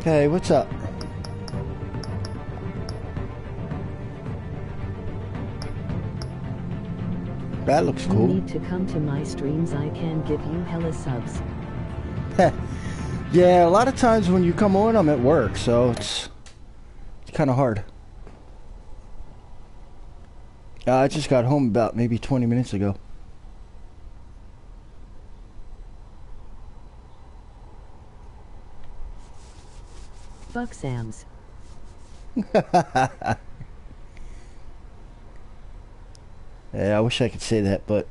Hey, what's up? That looks cool. You need to come to my streams. I can give you hella subs. Yeah, a lot of times when you come on, I'm at work, so it's kind of hard. I just got home about maybe 20 minutes ago. Fuck Sam's. Yeah, I wish I could say that, but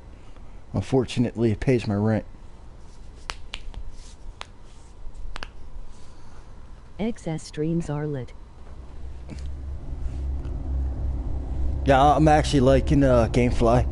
unfortunately it pays my rent. XS streams are lit. Yeah, I'm actually liking Gamefly.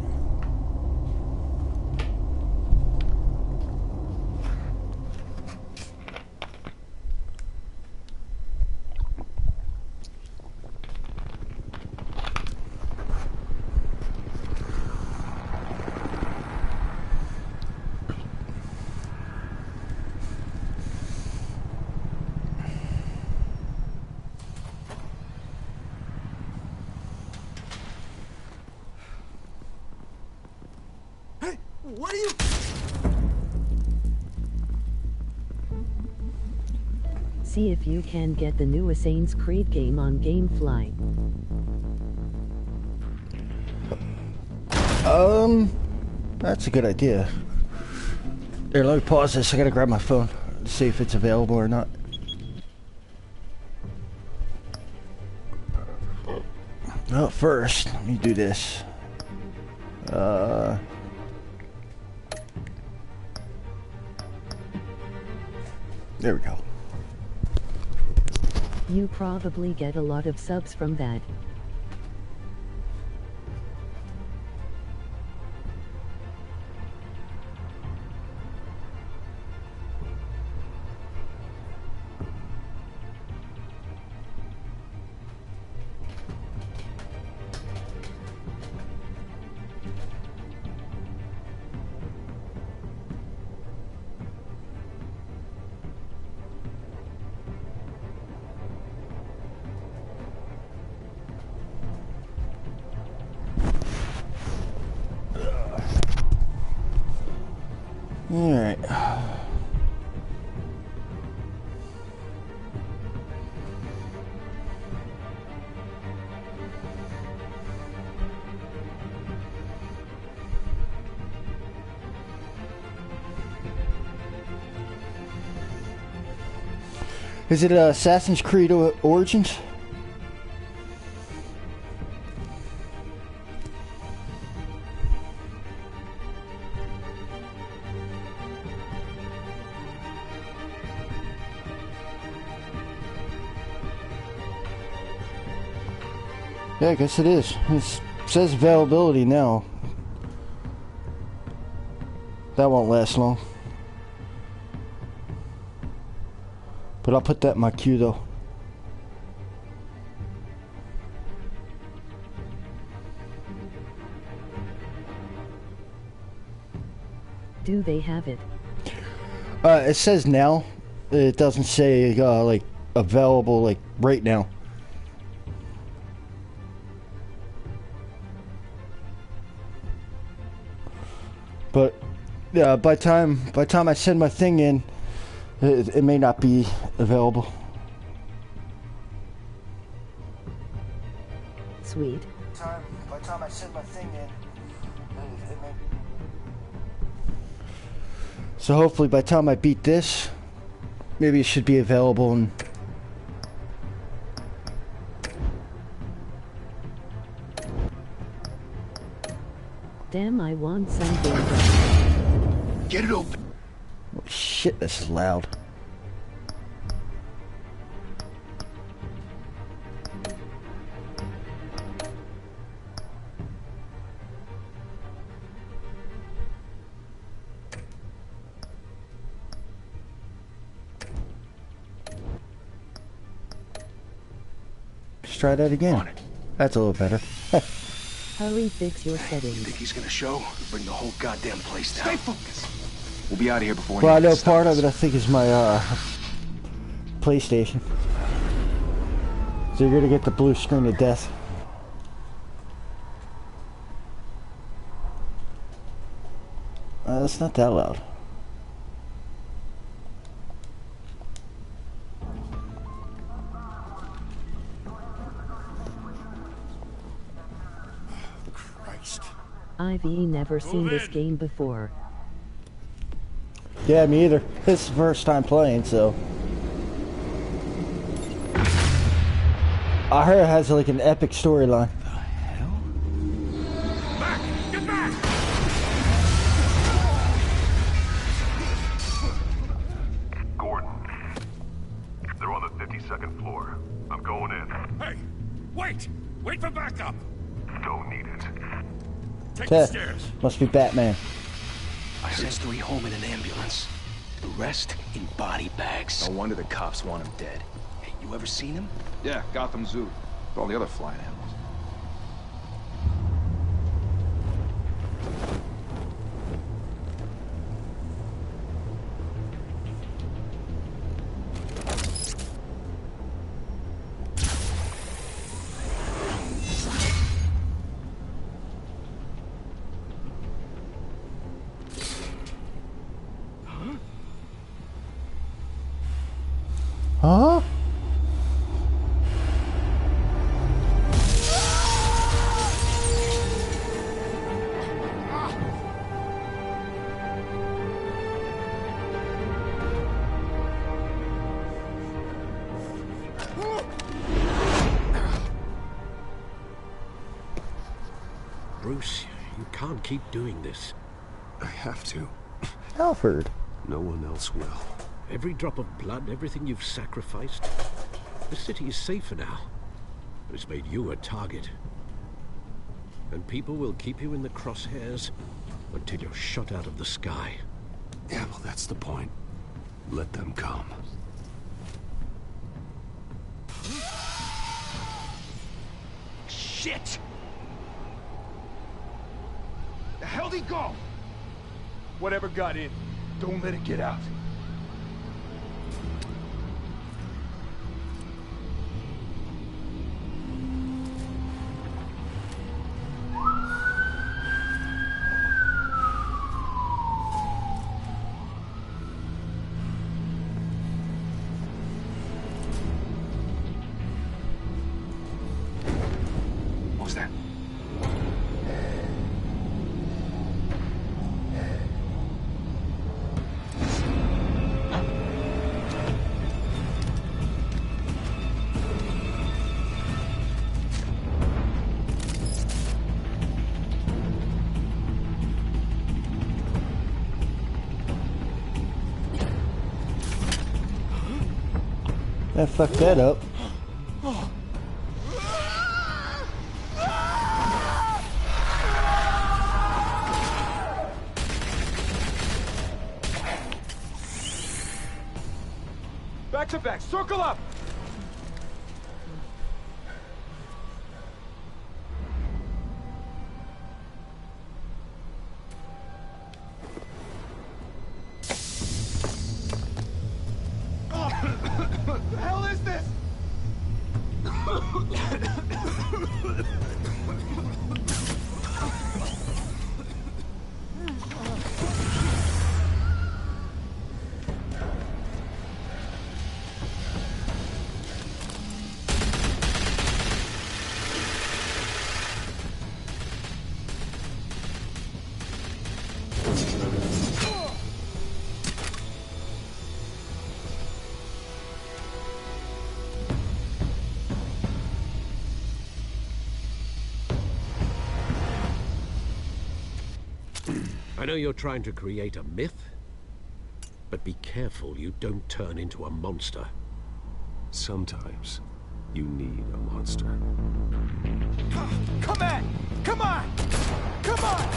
What are you? See if you can get the new Assassin's Creed game on Gamefly. That's a good idea. Here, let me pause this. I gotta grab my phone to see if it's available or not. Oh, first, let me do this. There we go. You probably get a lot of subs from that. Alright. Is it Assassin's Creed Origins? Yeah, I guess it is. It says availability now. That won't last long. But I'll put that in my queue though. Do they have it? It says now. It doesn't say like available like right now. But yeah, by time I send my thing in, it may not be available. Sweet. By time I send my thing in, it may. So hopefully by the time I beat this, maybe it should be available and. Damn, I want something. Get it open. Oh, shit, this is loud. Let's try that again. That's a little better. Hurry, fix your settings. Think he's gonna show? Bring the whole goddamn place down. Stay focused. We'll be out of here before. Well, I know part of it I think is my PlayStation. So you're gonna get the blue screen of death. That's not that loud. Christ. I've never seen this game before. Yeah, me either. This is the first time playing, so. I heard it has like an epic storyline. Get back! Gordon, they're on the 52nd floor. I'm going in. Hey, wait! Wait for backup! Don't need it. Take the stairs. Must be Batman. I sent 3 home in an ambulance. The rest in body bags. No wonder the cops want him dead. Hey, you ever seen him? Yeah, Gotham Zoo. With all the other flying animals. Huh? Bruce, you can't keep doing this. I have to. Alfred. No one else will. Every drop of blood, everything you've sacrificed. The city is safer now. But it's made you a target. And people will keep you in the crosshairs until you're shot out of the sky. Yeah, well, that's the point. Let them come. Shit! The hell'd he go? Whatever got in, don't let it get out. What was that? I fucked that up. Back to back, circle up! The hell is this? I know you're trying to create a myth, but be careful you don't turn into a monster. Sometimes you need a monster. Come on! Come on! Come on!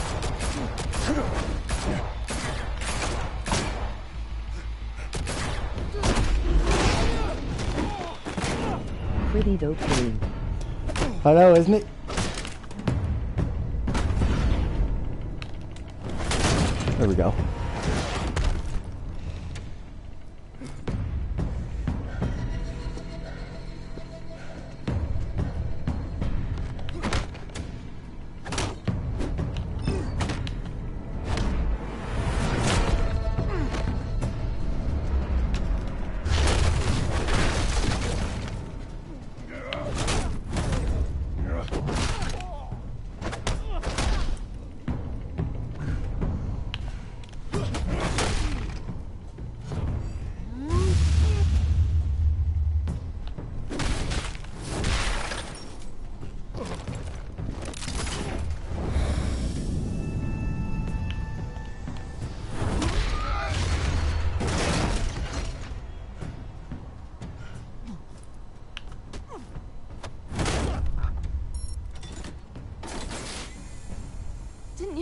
Pretty dope game. I know, isn't it? There we go.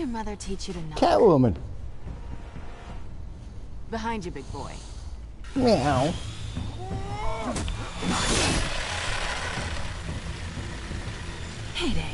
your mother teach you to knock? Catwoman. Behind you, big boy. Meow. Heyday.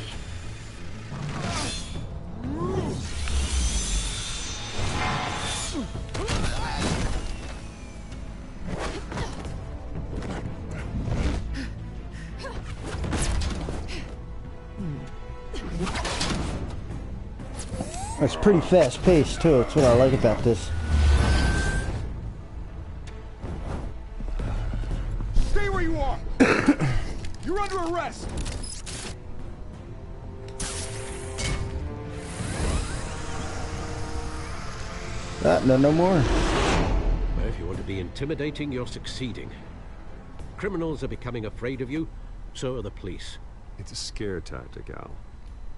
It's pretty fast paced too. That's what I like about this. Stay where you are. You're under arrest. No more. Well, if you want to be intimidating, you're succeeding. Criminals are becoming afraid of you, so are the police. It's a scare tactic, Al.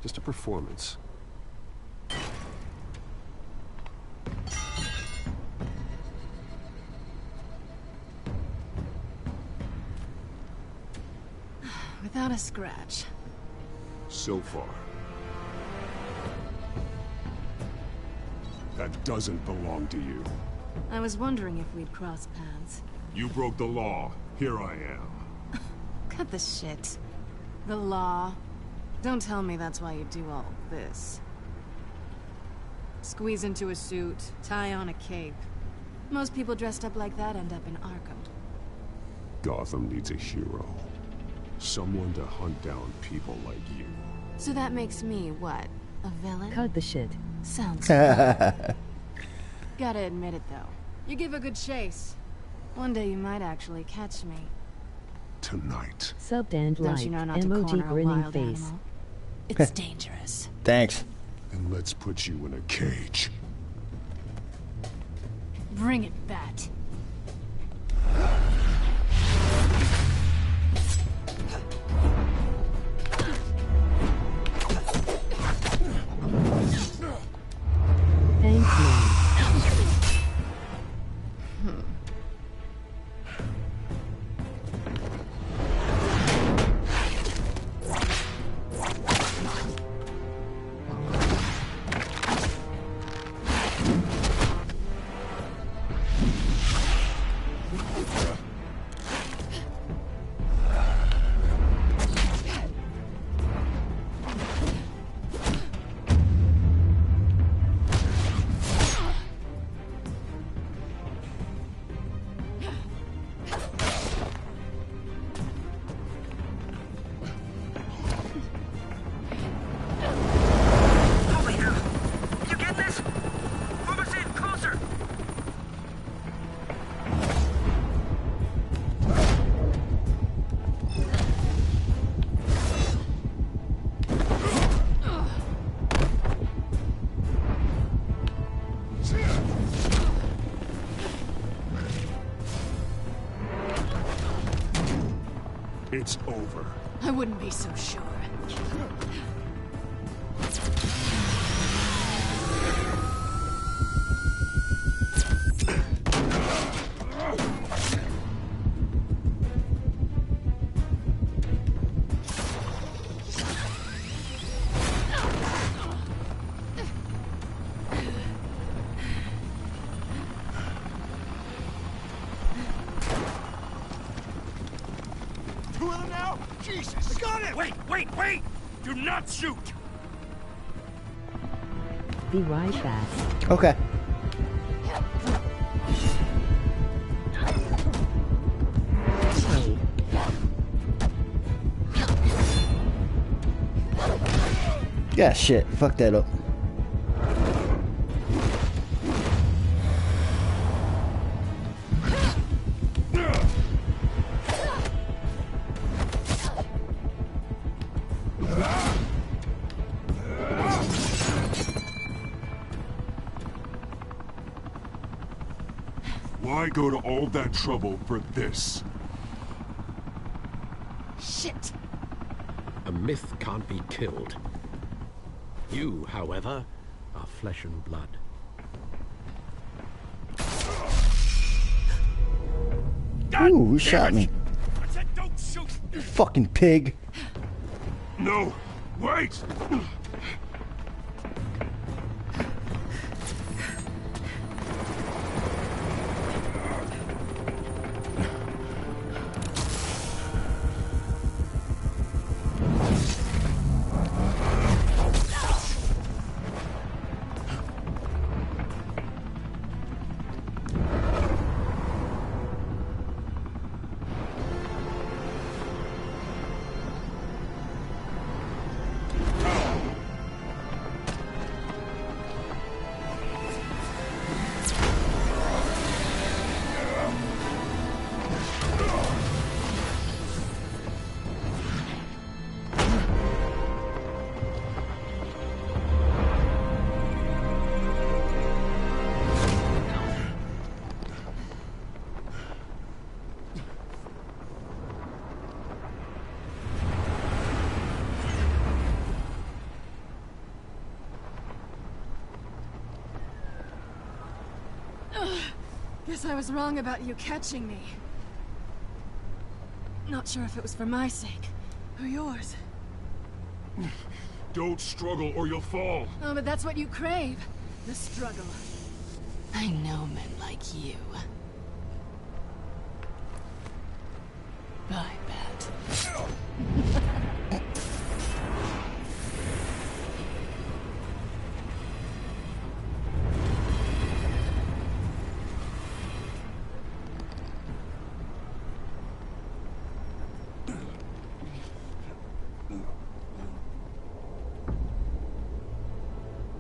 Just a performance. Without a scratch. So far. That doesn't belong to you. I was wondering if we'd cross paths. You broke the law. Here I am. Cut the shit. The law. Don't tell me that's why you do all this. Squeeze into a suit, tie on a cape. Most people dressed up like that end up in Arkham. Gotham needs a hero. Someone to hunt down people like you. So that makes me, what? A villain? Cut the shit. Sounds fun. Gotta admit it, though. You give a good chase. One day you might actually catch me. Tonight. Subbed and Don't liked. you know not to Emoji corner a grinning wild face. animal? It's dangerous. Thanks. Then let's put you in a cage. Bring it, Bat. Thanks, man. It's over. I wouldn't be so sure. Two of them now? Jesus! I got it! Wait! Do not shoot! Be right back. Okay. Hey. Yeah, shit. Fuck that up. Why go to all that trouble for this? Shit! A myth can't be killed. You, however, are flesh and blood. Ooh, who shot me? I said don't shoot! You fucking pig. No! Wait! guess I was wrong about you catching me. Not sure if it was for my sake, or yours. Don't struggle or you'll fall. Oh, but that's what you crave. The struggle. I know men like you. I bet.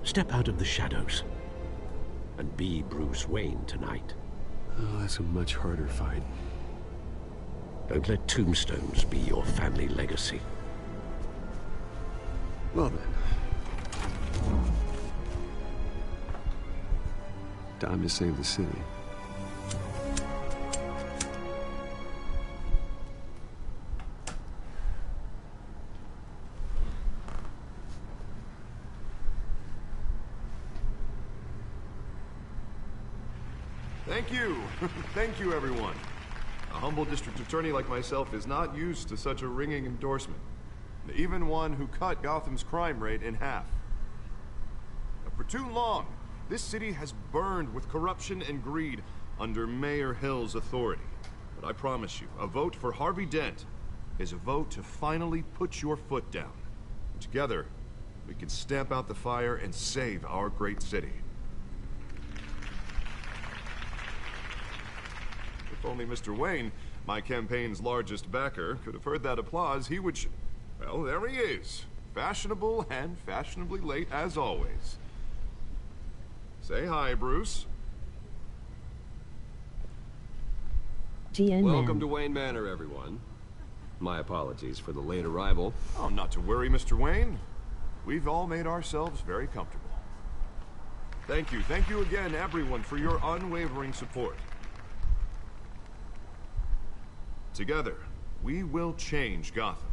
Step out of the shadows and be Bruce Wayne tonight. Oh, that's a much harder fight. Don't let tombstones be your family legacy. Well then. Time to save the city. Thank you. Thank you, everyone. A humble district attorney like myself is not used to such a ringing endorsement. Even one who cut Gotham's crime rate in half. For too long, this city has burned with corruption and greed under Mayor Hill's authority. But I promise you, a vote for Harvey Dent is a vote to finally put your foot down. Together, we can stamp out the fire and save our great city. If only Mr. Wayne, my campaign's largest backer, could have heard that applause, he would well, there he is. Fashionable and fashionably late as always. Say hi, Bruce. GN Welcome to Wayne Manor, everyone. My apologies for the late arrival. Oh, not to worry, Mr. Wayne. We've all made ourselves very comfortable. Thank you again, everyone, for your unwavering support. Together, we will change Gotham.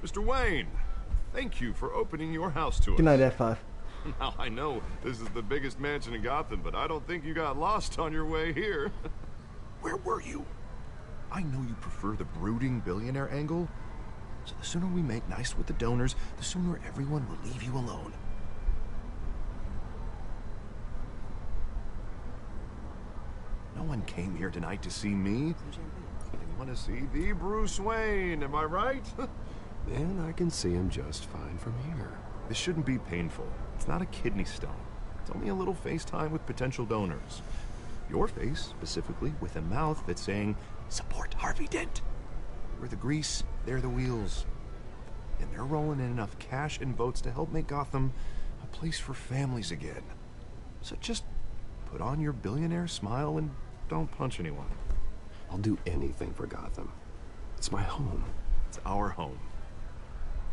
Mr. Wayne, thank you for opening your house to us. Good night, F5. Now, I know this is the biggest mansion in Gotham, but I don't think you got lost on your way here. Where were you? I know you prefer the brooding billionaire angle, so the sooner we make nice with the donors, the sooner everyone will leave you alone. No one came here tonight to see me. They want to see the Bruce Wayne, am I right? And I can see him just fine from here. This shouldn't be painful. It's not a kidney stone. It's only a little FaceTime with potential donors. Your face, specifically, with a mouth that's saying, support Harvey Dent. We're the grease, they're the wheels. And they're rolling in enough cash and votes to help make Gotham a place for families again. So just put on your billionaire smile and don't punch anyone. I'll do anything for Gotham. It's my home. It's our home.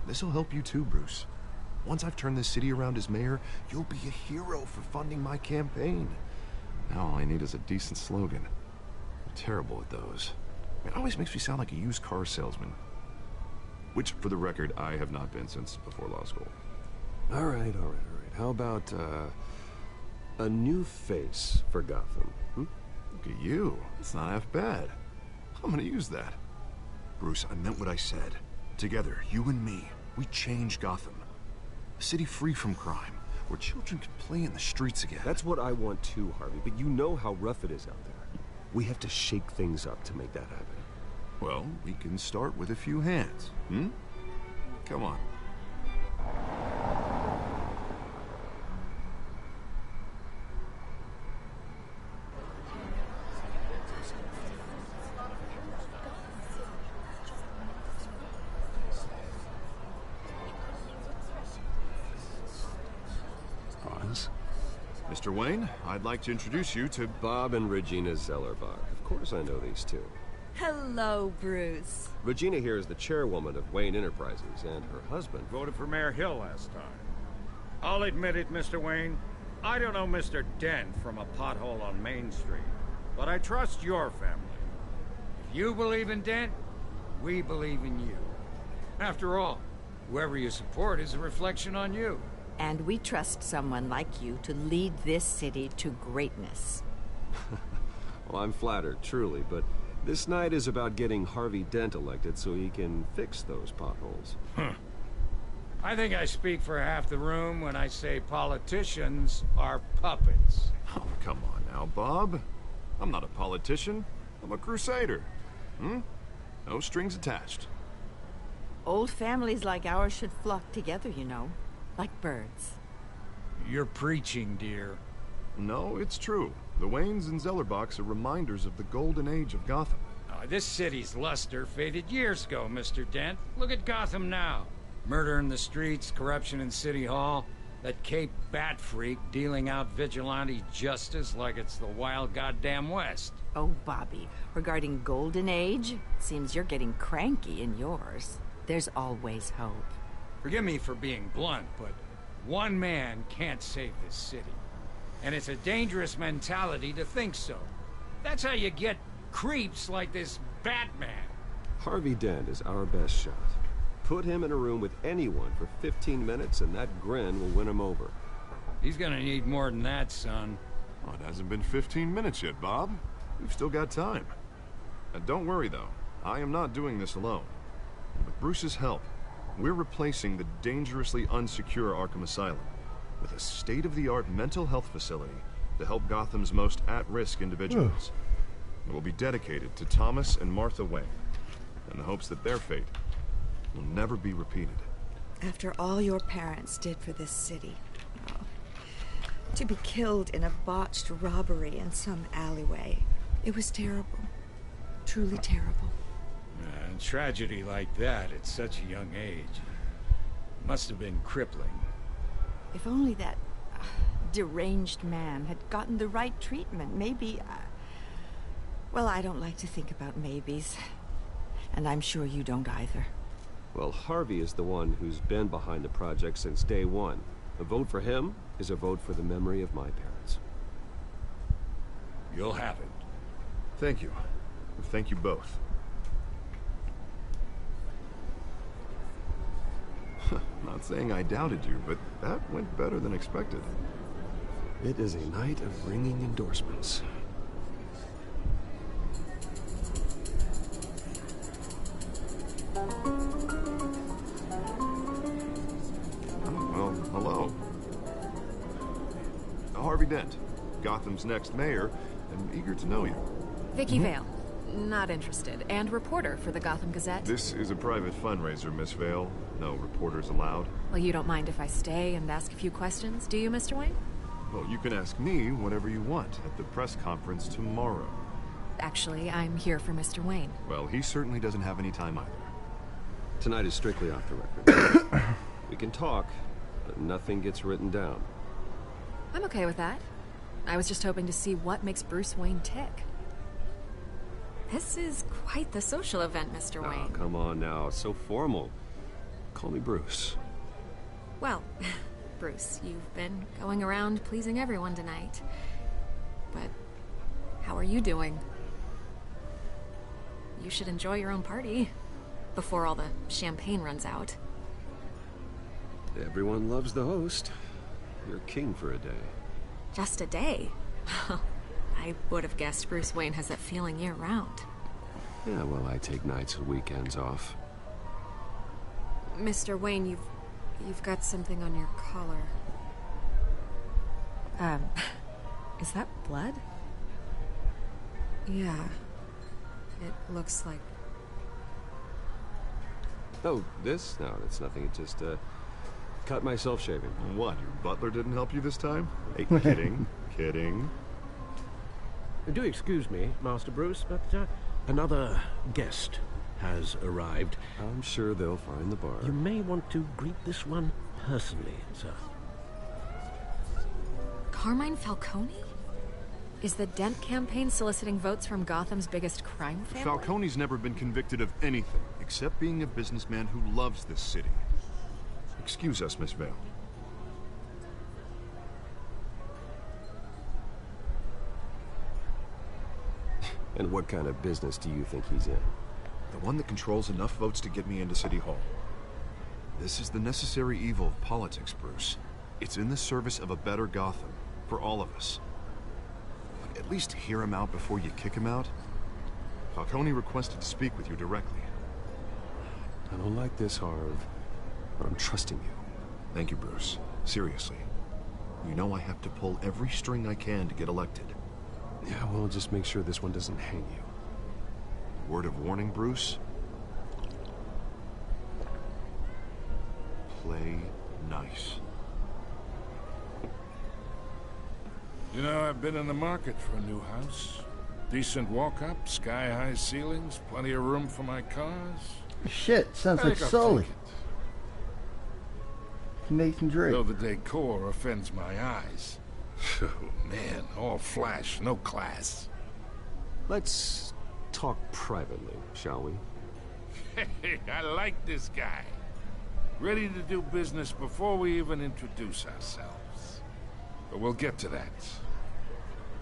This'll help you too, Bruce. Once I've turned this city around as mayor, you'll be a hero for funding my campaign. Now all I need is a decent slogan. I'm terrible at those. It always makes me sound like a used car salesman. Which, for the record, I have not been since before law school. All right. How about, a new face for Gotham? Look at you. It's not half bad. I'm gonna use that. Bruce, I meant what I said. Together, you and me, we change Gotham. A city free from crime, where children can play in the streets again. That's what I want too, Harvey, but you know how rough it is out there. We have to shake things up to make that happen. Well, we can start with a few hands, Come on. Mr. Wayne, I'd like to introduce you to Bob and Regina Zellerbach. Of course I know these two. Hello, Bruce. Regina here is the chairwoman of Wayne Enterprises, and her husband Voted for Mayor Hill last time. I'll admit it, Mr. Wayne. I don't know Mr. Dent from a pothole on Main Street, but I trust your family. If you believe in Dent, we believe in you. After all, whoever you support is a reflection on you. And we trust someone like you to lead this city to greatness. Well, I'm flattered, truly, but this night is about getting Harvey Dent elected so he can fix those potholes. I think I speak for half the room when I say politicians are puppets. Oh, come on now, Bob. I'm not a politician. I'm a crusader. No strings attached. Old families like ours should flock together, you know. Like birds. You're preaching, dear. No, it's true. The Waynes and Zellerbachs are reminders of the golden age of Gotham. Oh, this city's luster faded years ago, Mr. Dent. Look at Gotham now. Murder in the streets, corruption in City Hall, that Cape Bat freak dealing out vigilante justice like it's the wild goddamn West. Oh, Bobby, regarding Golden Age, seems you're getting cranky in yours. There's always hope. Forgive me for being blunt, but one man can't save this city. And it's a dangerous mentality to think so. That's how you get creeps like this Batman. Harvey Dent is our best shot. Put him in a room with anyone for 15 minutes and that grin will win him over. He's gonna need more than that, son. Oh, it hasn't been 15 minutes yet, Bob. We've still got time. And don't worry, though. I am not doing this alone. With Bruce's help, we're replacing the dangerously unsecure Arkham Asylum with a state-of-the-art mental health facility to help Gotham's most at-risk individuals. It will be dedicated to Thomas and Martha Wayne, in the hopes that their fate will never be repeated. After all your parents did for this city, to be killed in a botched robbery in some alleyway, it was terrible. Truly terrible. And tragedy like that at such a young age must have been crippling. If only that deranged man had gotten the right treatment, maybe... well, I don't like to think about maybes. And I'm sure you don't either. Well, Harvey is the one who's been behind the project since day one. A vote for him is a vote for the memory of my parents. You'll have it. Thank you. Thank you both. Not saying I doubted you, but that went better than expected. It is a night of ringing endorsements. Well, hello. Harvey Dent, Gotham's next mayor, and eager to know you. Vicky Vale. Not interested. And reporter for the Gotham Gazette. This is a private fundraiser, Miss Vale. No reporters allowed. Well, you don't mind if I stay and ask a few questions, do you, Mr. Wayne? Well, you can ask me whatever you want at the press conference tomorrow. Actually, I'm here for Mr. Wayne. Well, he certainly doesn't have any time either. Tonight is strictly off the record. We can talk, but nothing gets written down. I'm okay with that. I was just hoping to see what makes Bruce Wayne tick. This is quite the social event, Mr. Wayne. Oh, come on now. It's so formal. Call me Bruce. Well, Bruce, you've been going around pleasing everyone tonight. But how are you doing? You should enjoy your own party before all the champagne runs out. Everyone loves the host. You're king for a day. Just a day? I would have guessed Bruce Wayne has that feeling year-round. Yeah, well, I take nights and weekends off. Mr. Wayne, you've got something on your collar. Is that blood? Yeah. It looks like... Oh, this? No, it's nothing. It just, cut myself shaving. What, your butler didn't help you this time? Hey, kidding. Kidding. Do excuse me, Master Bruce, but another guest has arrived. I'm sure they'll find the bar. You may want to greet this one personally, sir. Carmine Falcone? Is the Dent campaign soliciting votes from Gotham's biggest crime family? Falcone's never been convicted of anything, except being a businessman who loves this city. Excuse us, Miss Vale. And what kind of business do you think he's in? The one that controls enough votes to get me into City Hall. This is the necessary evil of politics, Bruce. It's in the service of a better Gotham, for all of us. At least hear him out before you kick him out. Falcone requested to speak with you directly. I don't like this, Harv, but I'm trusting you. Thank you, Bruce. Seriously. You know I have to pull every string I can to get elected. Yeah, well, just make sure this one doesn't hang you. Word of warning, Bruce? Play nice. You know, I've been in the market for a new house. Decent walk-up, sky-high ceilings, plenty of room for my cars. Shit, sounds I like think I'll Sully. take it. Nathan Drake. Though the decor offends my eyes. Oh, man, all flash, no class. Let's talk privately, shall we? Hey, I like this guy. Ready to do business before we even introduce ourselves. But we'll get to that.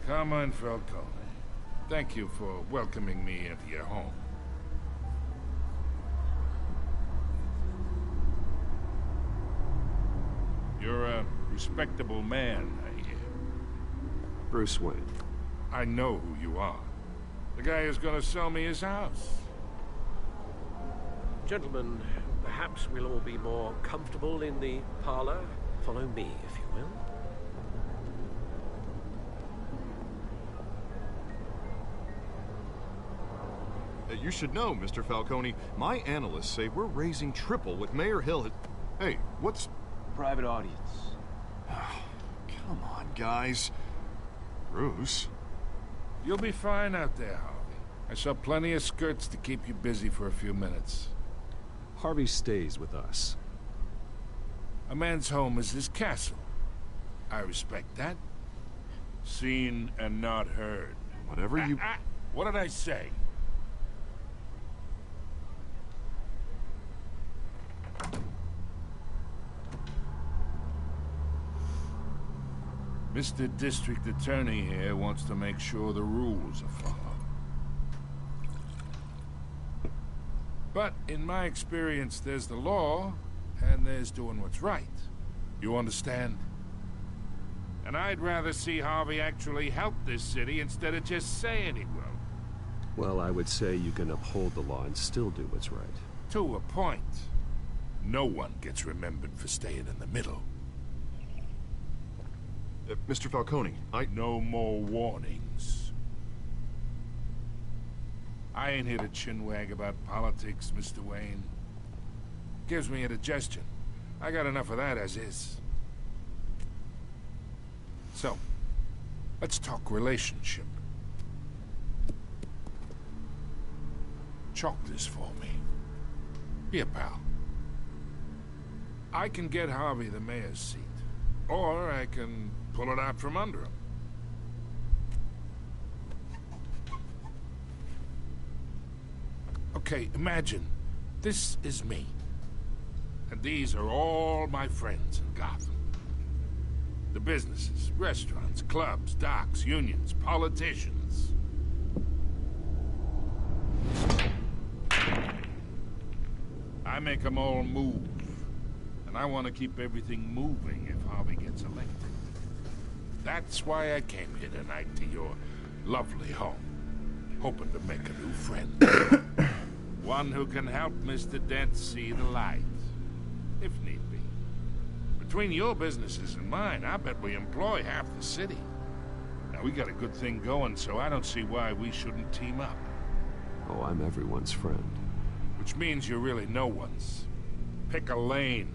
Carmine Falcone, thank you for welcoming me into your home. You're a respectable man, I hear. Bruce Wayne. I know who you are. The guy who's gonna sell me his house. Gentlemen, perhaps we'll all be more comfortable in the parlor. Follow me, if you will. You should know, Mr. Falcone, my analysts say we're raising triple what Mayor Hill had... Hey, what's... Private audience. Come on, guys. Bruce? You'll be fine out there, Harvey. I saw plenty of skirts to keep you busy for a few minutes. Harvey stays with us. A man's home is his castle. I respect that. Seen and not heard. Whatever you... What did I say? Mr. District Attorney here wants to make sure the rules are followed. But in my experience, there's the law, and there's doing what's right. You understand? And I'd rather see Harvey actually help this city instead of just saying he will. Well, I would say you can uphold the law and still do what's right. To a point. No one gets remembered for staying in the middle. Mr. Falcone, No more warnings. I ain't here to chinwag about politics, Mr. Wayne. Gives me indigestion. I got enough of that as is. So, let's talk relationship. Chalk this for me. Be a pal. I can get Harvey the mayor's seat. Or I can pull it out from under him. Okay, imagine this is me. And these are all my friends in Gotham. The businesses, restaurants, clubs, docks, unions, politicians. I make them all move. And I want to keep everything moving if Harvey gets elected. That's why I came here tonight to your lovely home. Hoping to make a new friend. One who can help Mr. Dent see the light. If need be. Between your businesses and mine, I bet we employ half the city. Now, we got a good thing going, so I don't see why we shouldn't team up. Oh, I'm everyone's friend. Which means you're really no one's. Pick a lane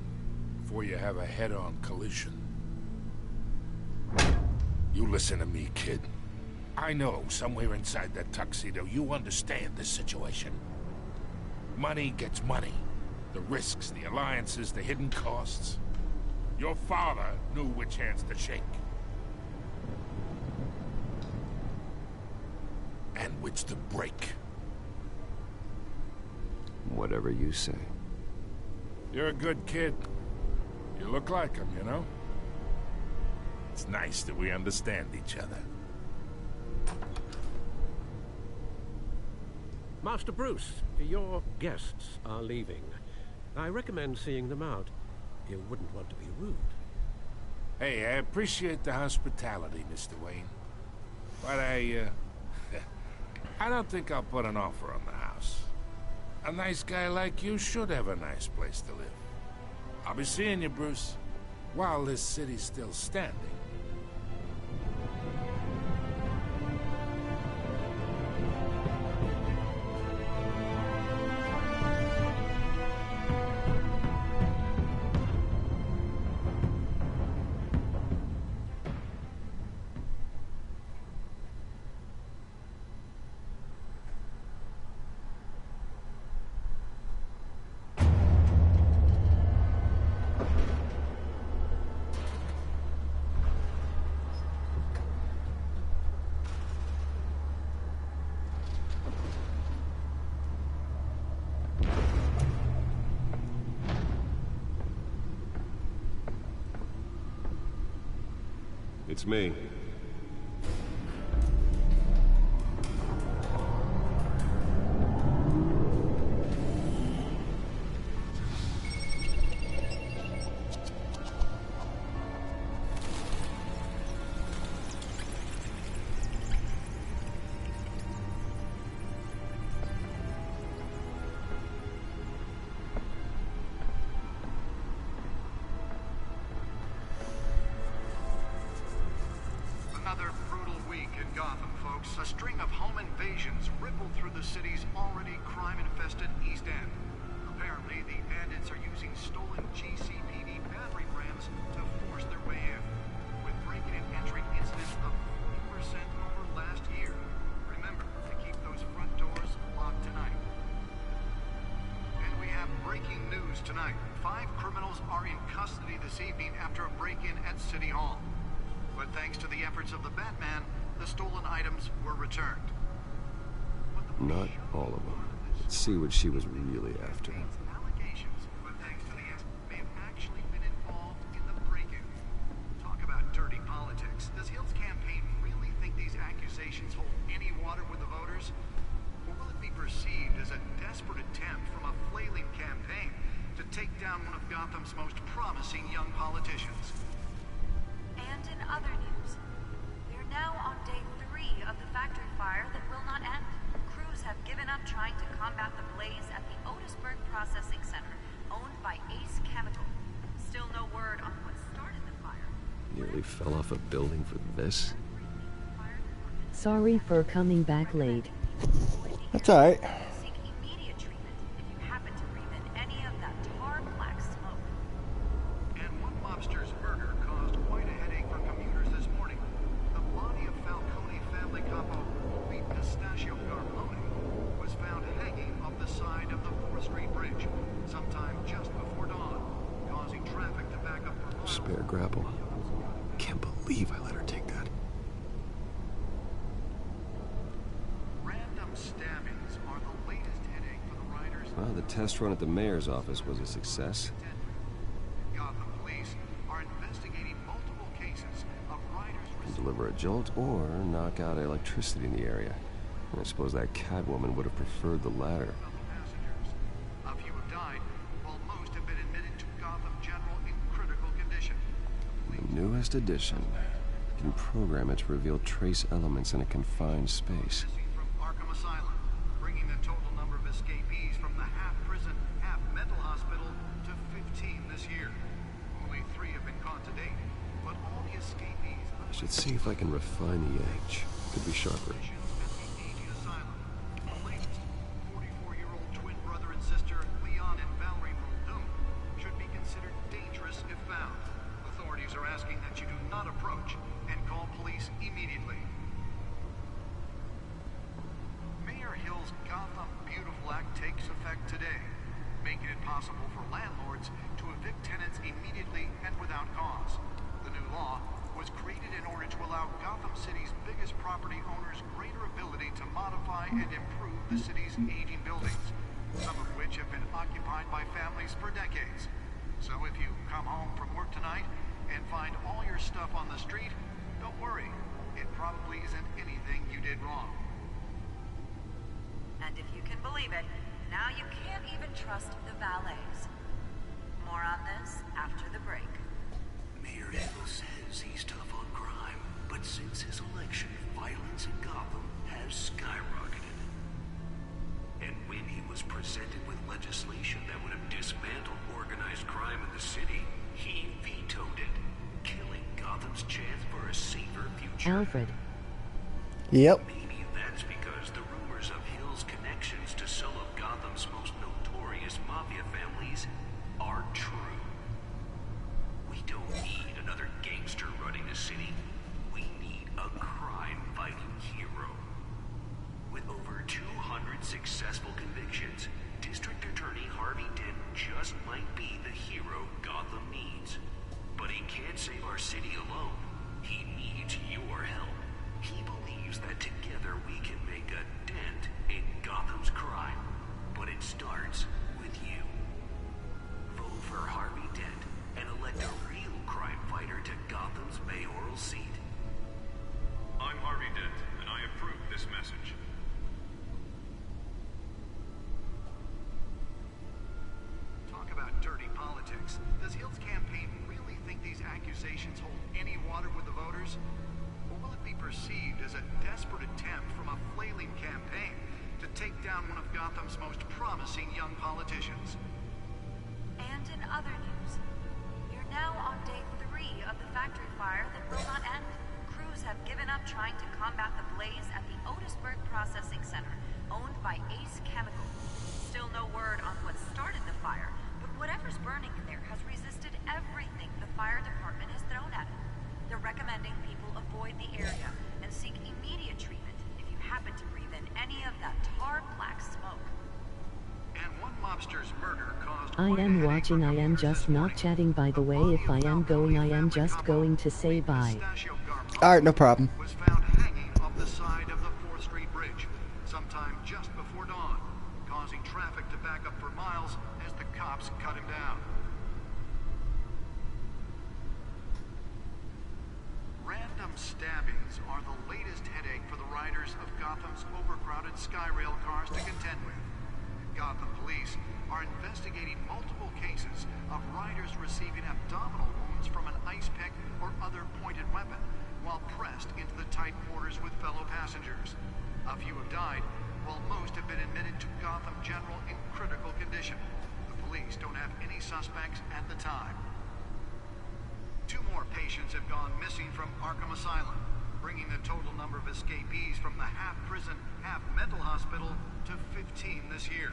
before you have a head-on collision. You listen to me, kid. I know somewhere inside that tuxedo you understand this situation. Money gets money. The risks, the alliances, the hidden costs. Your father knew which hands to shake. And which to break. Whatever you say. You're a good kid. You look like him, you know? It's nice that we understand each other. Master Bruce, your guests are leaving. I recommend seeing them out. You wouldn't want to be rude. Hey, I appreciate the hospitality, Mr. Wayne. But I don't think I'll put an offer on the house. A nice guy like you should have a nice place to live. I'll be seeing you, Bruce, while this city's still standing. It's me. Another brutal week in Gotham, folks. A string of home invasions rippled through the city's already crime-infested East End. Apparently, the bandits are using stolen GCPD battering rams to force their way in, with break-in and entry incidents up 40% over last year. Remember to keep those front doors locked tonight. And we have breaking news tonight. 5 criminals are in custody this evening after a break-in at City Hall. But thanks to the efforts of the Batman, the stolen items were returned. Not all of them. Let's see what she was really after. Allegations, but thanks to the may have actually been involved in the break-in. Talk about dirty politics. Does Hill's campaign really think these accusations hold any water with the voters? Or will it be perceived as a desperate attempt from a flailing campaign to take down one of Gotham's most promising young politicians? And in other news, we are now on day 3 of the factory fire that will not end. Crews have given up trying to combat the blaze at the Otisburg Processing Center, owned by Ace Chemical. Still no word on what started the fire. Nearly fell off a building for this? Sorry for coming back late. That's alright. Seek immediate treatment if you happen to breathe in any of that tar black smoke. And one mobster's murder caused quite a headache for commuters this morning. The body of Falcone family capo Louis Pistachio Garmone was found hanging off the side of the 4th Street Bridge sometime just before dawn, causing traffic to back up for miles. Spare grapple. Can't believe I let her take that. Random stabbings are the latest headache for the riders. Well, the test run at the mayor's office was a success. Gotham police are investigating multiple cases of riders Can deliver a jolt or knock out electricity in the area. I suppose that Catwoman would have preferred the latter. passengers. A few have died, while most have been admitted to Gotham General in critical condition. The newest addition. You can program it to reveal trace elements in a confined space. From Arkham Asylum, bringing the total number of escapees from the half-prison, half-mental hospital to 15 this year. Only 3 have been caught to date, but all the escapees... I should see if I can refine the edge. Could be sharper. Asylum. The latest, 44-year-old twin brother and sister, Leon and Valerie Muldoon, should be considered dangerous if found. Authorities are asking that you do not approach and call police immediately. Mayor Hill's Gotham Beautiful Act takes effect today, making it possible for landlords to evict tenants immediately and without cause. The new law was created in order to allow Gotham City's biggest property owners greater ability to modify and improve the city's aging buildings, some of which have been occupied by families for decades. So if you come home from work tonight and find all your stuff on the street, don't worry. It probably isn't anything you did wrong. And if you can believe it, now you can't even trust the valets. More on this after the break. Mayor Hill says he's tough on crime, but since his election, violence in Gotham has skyrocketed. And when he was presented with legislation that would have dismantled organized crime in the city, he vetoed it, killing Gotham's chance for a safer future. Alfred. Yep. Maybe that's because the rumors of Hill's connections to some of Gotham's most notorious mafia families are true. We don't need another gangster running the city. We need a crime-fighting hero. With over 200 successful convictions, District Attorney Harvey Dent just might be the hero Gotham needs. But he can't save our city alone. He needs your help. He believes that together we can make a dent in Gotham's crime. But it starts with you. Vote for Harvey Dent and elect a real crime fighter to Gotham's mayoral seat. I'm Harvey Dent, and I approve this message. Talk about dirty politics. Does Hill's campaign really think these accusations hold any water with the voters? Or will it be perceived as a desperate attempt from a flailing campaign to take down one of Gotham's most promising young politicians? And in other news, you're now on day 3 of the factory fire that will not end. Crews have given up trying to combat the blaze at the Otisburg Processing Center, owned by Ace Chemical. Still no word on what started the fire, but whatever's burning in there has resisted everything the fire department has thrown at it. They're recommending people avoid the area and seek immediate treatment if you happen to breathe in any of that tar black smoke. And one mobster's murder caused I am watching. I am just not chatting, by the way. If I am going, I am just going to say bye. Alright, no problem. was found hanging off the side of the 4th Street Bridge sometime just before dawn, causing traffic to back up for miles as the cops cut him down. Random stabbings are the latest headache for the riders of Gotham's overcrowded Skyrail cars to contend with. Gotham police are investigating multiple cases of riders receiving abdominal wounds from an ice pick or other pointed weapon while pressed into the tight quarters with fellow passengers. A few have died, while most have been admitted to Gotham General in critical condition. The police don't have any suspects at the time. 2 more patients have gone missing from Arkham Asylum, bringing the total number of escapees from the half-prison, half-mental hospital to 15 this year.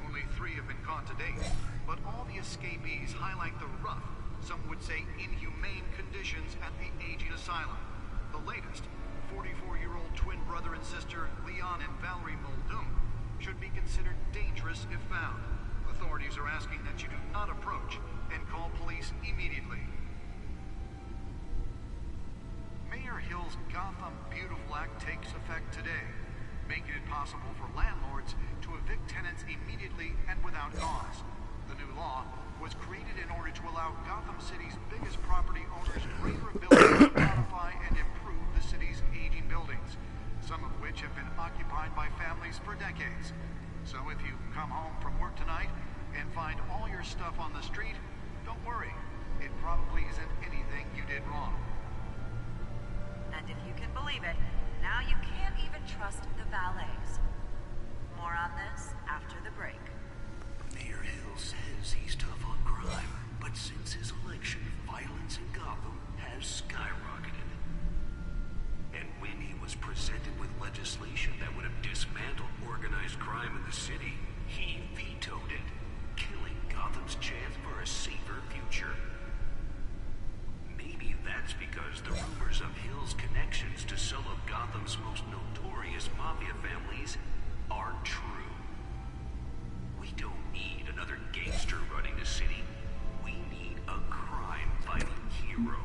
Only 3 have been caught to date, but all the escapees highlight the rough, some would say inhumane conditions at the aging asylum. The latest, 44-year-old twin brother and sister Leon and Valerie Muldoon, should be considered dangerous if found. Authorities are asking that you do not approach and call police immediately. Mayor Hill's Gotham Beautiful Act takes effect today, making it possible for landlords to evict tenants immediately and without cause. The new law was created in order to allow Gotham City's biggest property owners greater ability to modify and improve the city's aging buildings, some of which have been occupied by families for decades. So if you come home from work tonight and find all your stuff on the street, don't worry. It probably isn't anything you did wrong. And if you can believe it, now you can't even trust the valets. More on this after the break. Mayor Hill says he's tough on crime, but since his election, violence in Gotham has skyrocketed. And when he was presented with legislation that would have dismantled organized crime in the city, he vetoed it, killing Gotham's chance for a safer future. Maybe that's because the rumors of Hill's connections to some of Gotham's most notorious mafia families are true. We don't need another gangster running the city. We need a crime-fighting hero.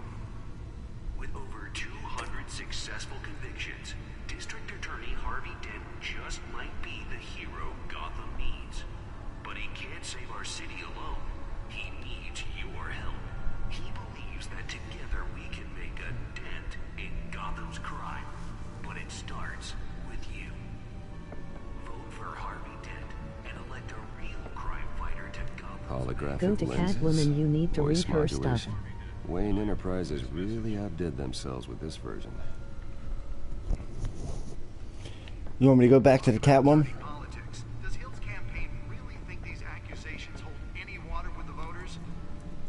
With over 200 successful convictions, District Attorney Harvey Dent just might be the hero Gotham needs. But he can't save our city alone. He needs your help. He believes that together we can make a dent in Gotham's crime. But it starts with you. Vote for Harvey Dent and elect a real crime fighter to Gotham. Go to Catwoman, you need to read her stuff. Wayne Enterprises really outdid themselves with this version. You want me to go back to the cat one? Politics. Does Hill's campaign really think these accusations hold any water with the voters?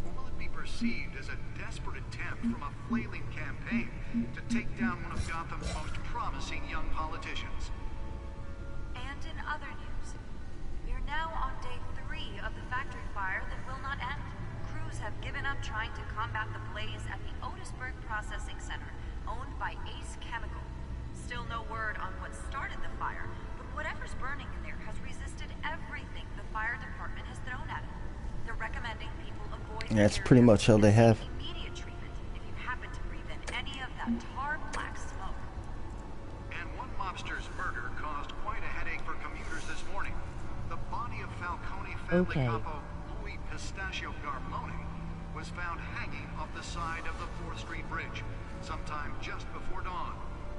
Or will it be perceived as a desperate attempt from a flailing campaign to take down one of Gotham's most promising young politicians? And in other news, we are now on day 3 of the factory fire that will not end. Crews have given up trying to combat the blaze at the Otisburg Processing Center, owned by Ace Chemical. Still no word on what started the fire, but whatever's burning in there has resisted everything the fire department has thrown at it. They're recommending people avoid Yeah, that's pretty much all they have. immediate treatment if you happen to breathe in any of that tar black smoke. And one mobster's murder caused quite a headache for commuters this morning. The body of Falcone family capo Louis Pistachio Garmone was found hanging off the side of the 4th Street Bridge sometime just before dawn,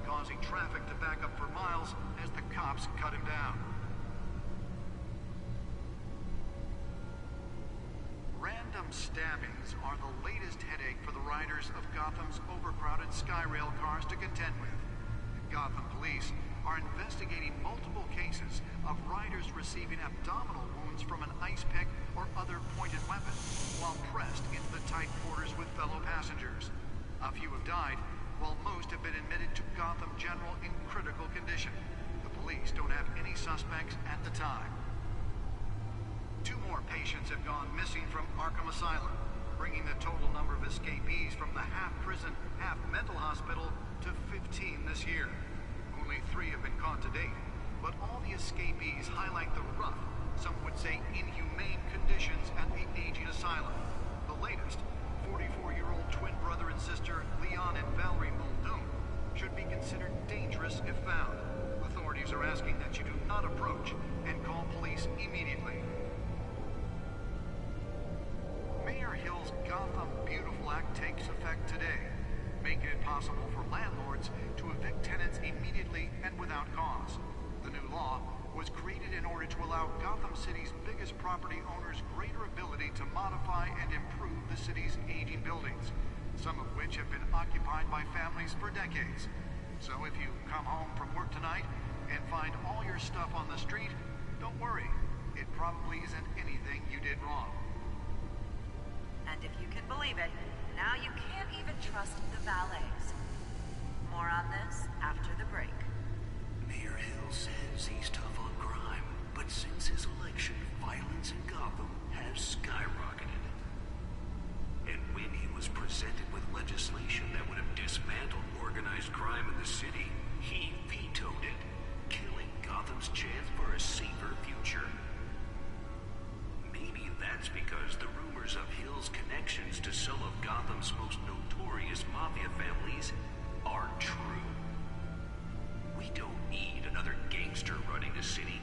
causing traffic to back up for miles as the cops cut him down. Random stabbings are the latest headache for the riders of Gotham's overcrowded Skyrail cars to contend with. Gotham police are investigating multiple cases of riders receiving abdominal wounds from an ice pick or other pointed weapon while pressed into the tight quarters with fellow passengers. A few have died, while most have been admitted to Gotham General in critical condition. The police don't have any suspects at the time. 2 more patients have gone missing from Arkham Asylum, bringing the total number of escapees from the half-prison, half-mental hospital to 15 this year. Only 3 have been caught to date, but all the escapees highlight the rough, some would say inhumane conditions at the aging asylum. The latest, 44-year-old twin brother and sister Leon and Valerie Muldoon, should be considered dangerous if found. Authorities are asking that you do not approach and call police immediately. Mayor Hill's Gotham Beautiful Act takes effect today, making it possible for landlords to evict tenants immediately and without cause. The new law was created in order to allow Gotham City's biggest property owners greater ability to modify and improve the city's aging buildings, some of which have been occupied by families for decades. So if you come home from work tonight and find all your stuff on the street, don't worry. It probably isn't anything you did wrong. And if you can believe it, now you can't even trust the valets. More on this after the break. Mayor Hill says he's tough on crime, but since his election, violence in Gotham has skyrocketed. And when he was presented with legislation that would have dismantled organized crime in the city, he vetoed it, killing Gotham's chance for a safer future. Maybe that's because the rumors of Hill's connections to some of Gotham's most notorious mafia families are true. We don't need another gangster running the city.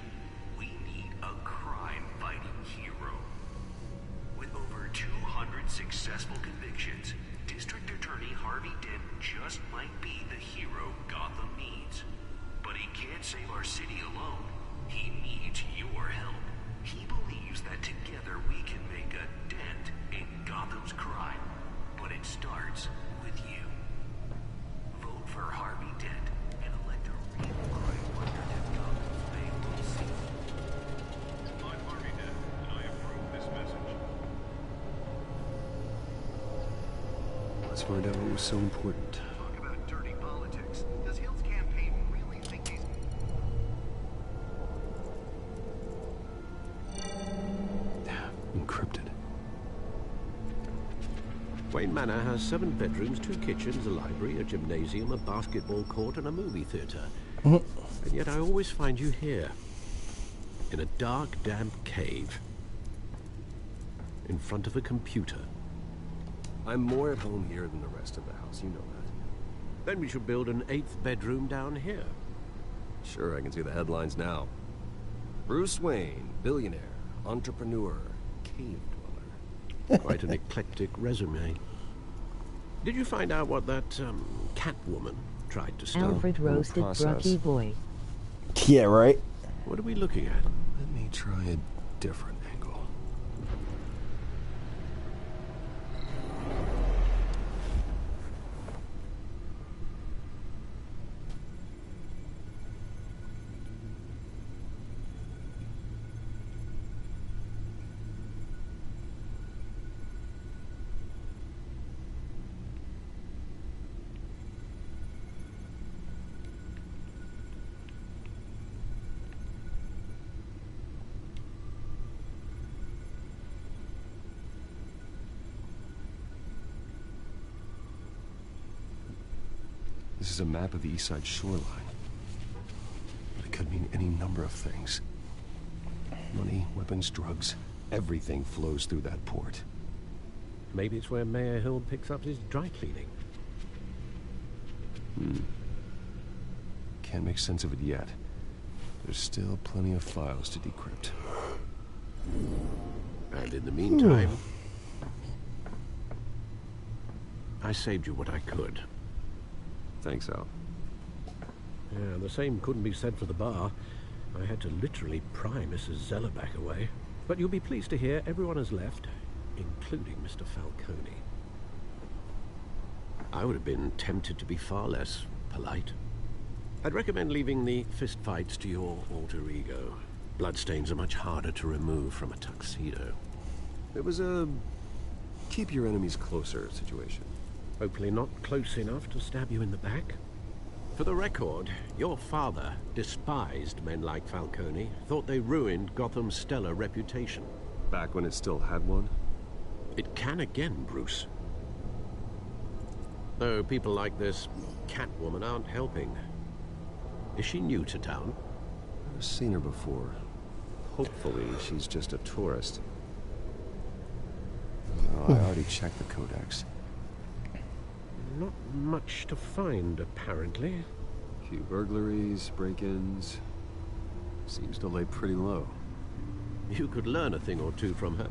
We need a crime-fighting hero. With over 200 successful convictions, District Attorney Harvey Dent just might be the hero Gotham needs. But he can't save our city alone. He needs your help. He believes that together we can make a dent in Gotham's crime. But it starts with you. Vote for Harvey Dent and elect a real crime partner that Gotham's Bay will see. I'm Harvey Dent, and I approve this message. Let's find out what was so important. Talk about dirty politics. Does Hill's campaign really think these... Encrypted. Wayne Manor has 7 bedrooms, 2 kitchens, a library, a gymnasium, a basketball court, and a movie theater. And yet I always find you here, in a dark, damp cave, in front of a computer. I'm more at home here than the rest of the house, you know that. Then we should build an 8th bedroom down here. Sure, I can see the headlines now. Bruce Wayne, billionaire, entrepreneur, cave dweller. Quite an eclectic resume. Did you find out what that, Catwoman tried to start? Alfred roasted Brucky boy. Yeah, right? What are we looking at? Let me try a different angle. This is a map of the east side shoreline. But it could mean any number of things. Money, weapons, drugs, everything flows through that port. Maybe it's where Mayor Hill picks up his dry cleaning. Can't make sense of it yet. There's still plenty of files to decrypt. And in the meantime, I saved you what I could. Thanks, Al. Yeah, the same couldn't be said for the bar. I had to literally pry Mrs. Zellerback away. But you'll be pleased to hear everyone has left, including Mr. Falcone. I would have been tempted to be far less polite. I'd recommend leaving the fistfights to your alter ego. Bloodstains are much harder to remove from a tuxedo. It was a keep your enemies closer situation. Hopefully not close enough to stab you in the back. For the record, your father despised men like Falcone, thought they ruined Gotham's stellar reputation. Back when it still had one? It can again, Bruce. Though people like this Catwoman aren't helping. Is she new to town? I've seen her before. Hopefully she's just a tourist. Oh, I already checked the codex. Not much to find, apparently. A few burglaries, break-ins. Seems to lay pretty low. You could learn a thing or two from her.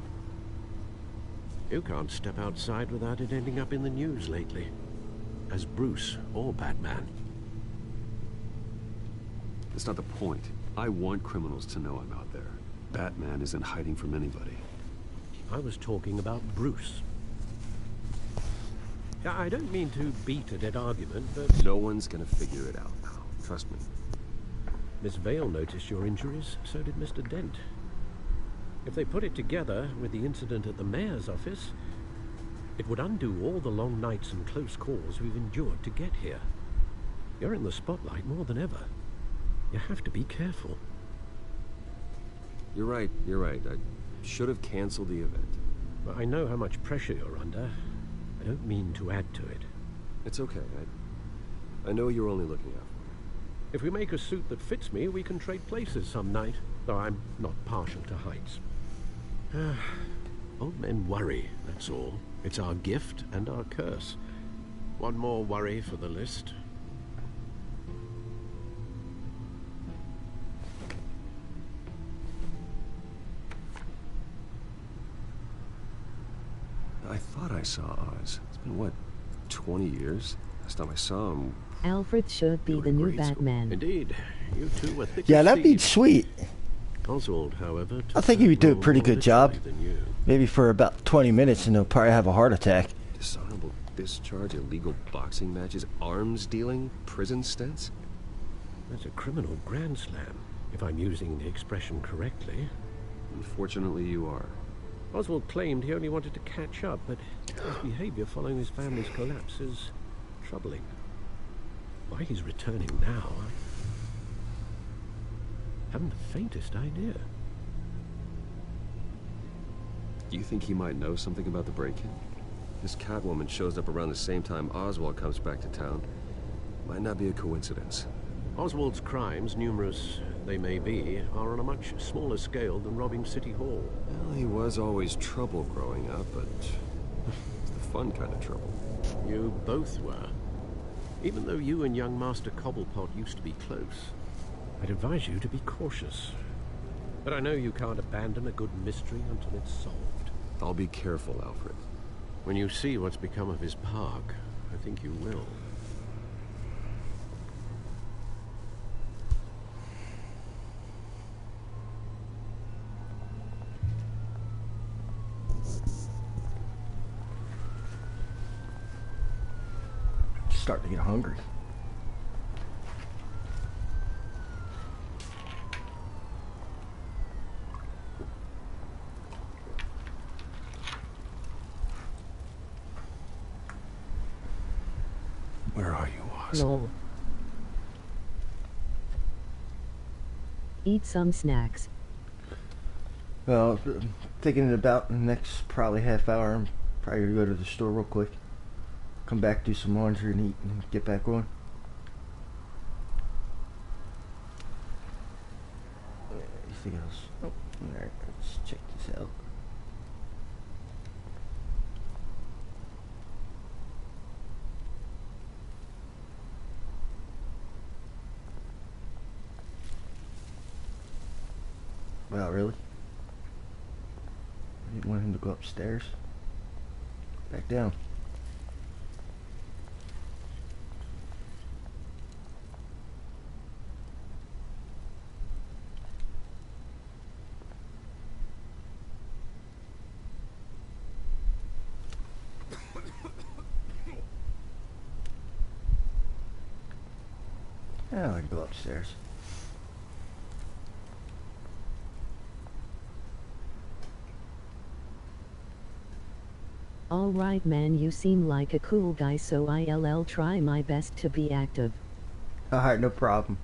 You can't step outside without it ending up in the news lately. As Bruce or Batman. That's not the point. I want criminals to know I'm out there. Batman isn't hiding from anybody. I was talking about Bruce. I don't mean to beat a dead argument, but... No one's gonna figure it out now. Trust me. Miss Vale noticed your injuries, so did Mr. Dent. If they put it together with the incident at the mayor's office, it would undo all the long nights and close calls we've endured to get here. You're in the spotlight more than ever. You have to be careful. You're right. I should have canceled the event. But I know how much pressure you're under. I don't mean to add to it. It's okay. I know you're only looking out for me. If we make a suit that fits me, we can trade places some night. Though I'm not partial to heights. Old men worry, that's all. It's our gift and our curse. One more worry for the list. I thought I saw Oz. It's been, what, 20 years? Last time I saw him... Alfred should be the new Batman. Indeed. You two were thick Yeah, as that'd be thieves. sweet. Oswald, however, I think he would do a pretty good job. than you. Maybe for about 20 minutes and he'll probably have a heart attack. Dishonorable discharge, illegal boxing matches, arms dealing, prison stints? That's a criminal grand slam, if I'm using the expression correctly. Unfortunately, you are. Oswald claimed he only wanted to catch up, but his behavior following his family's collapse is troubling. Why he's returning now, I haven't the faintest idea. Do you think he might know something about the break-in? This Catwoman shows up around the same time Oswald comes back to town. Might not be a coincidence. Oswald's crimes, numerous they may be, are on a much smaller scale than robbing City Hall. Well, he was always trouble growing up, but it's the fun kind of trouble. You both were. Even though you and young Master Cobblepot used to be close, I'd advise you to be cautious. But I know you can't abandon a good mystery until it's solved. I'll be careful, Alfred. When you see what's become of his park, I think you will. Starting to get hungry. Where are you, Oz? Lol. Eat some snacks. Well, thinking about the next probably half hour, I'm probably gonna go to the store real quick. Come back, do some laundry and eat, and get back on. anything else? Oh, alright, let's check this out. Wow, really? I didn't want him to go upstairs. Back down. Yeah, I can go upstairs. Alright man, you seem like a cool guy, so I'll try my best to be active. Alright, no problem.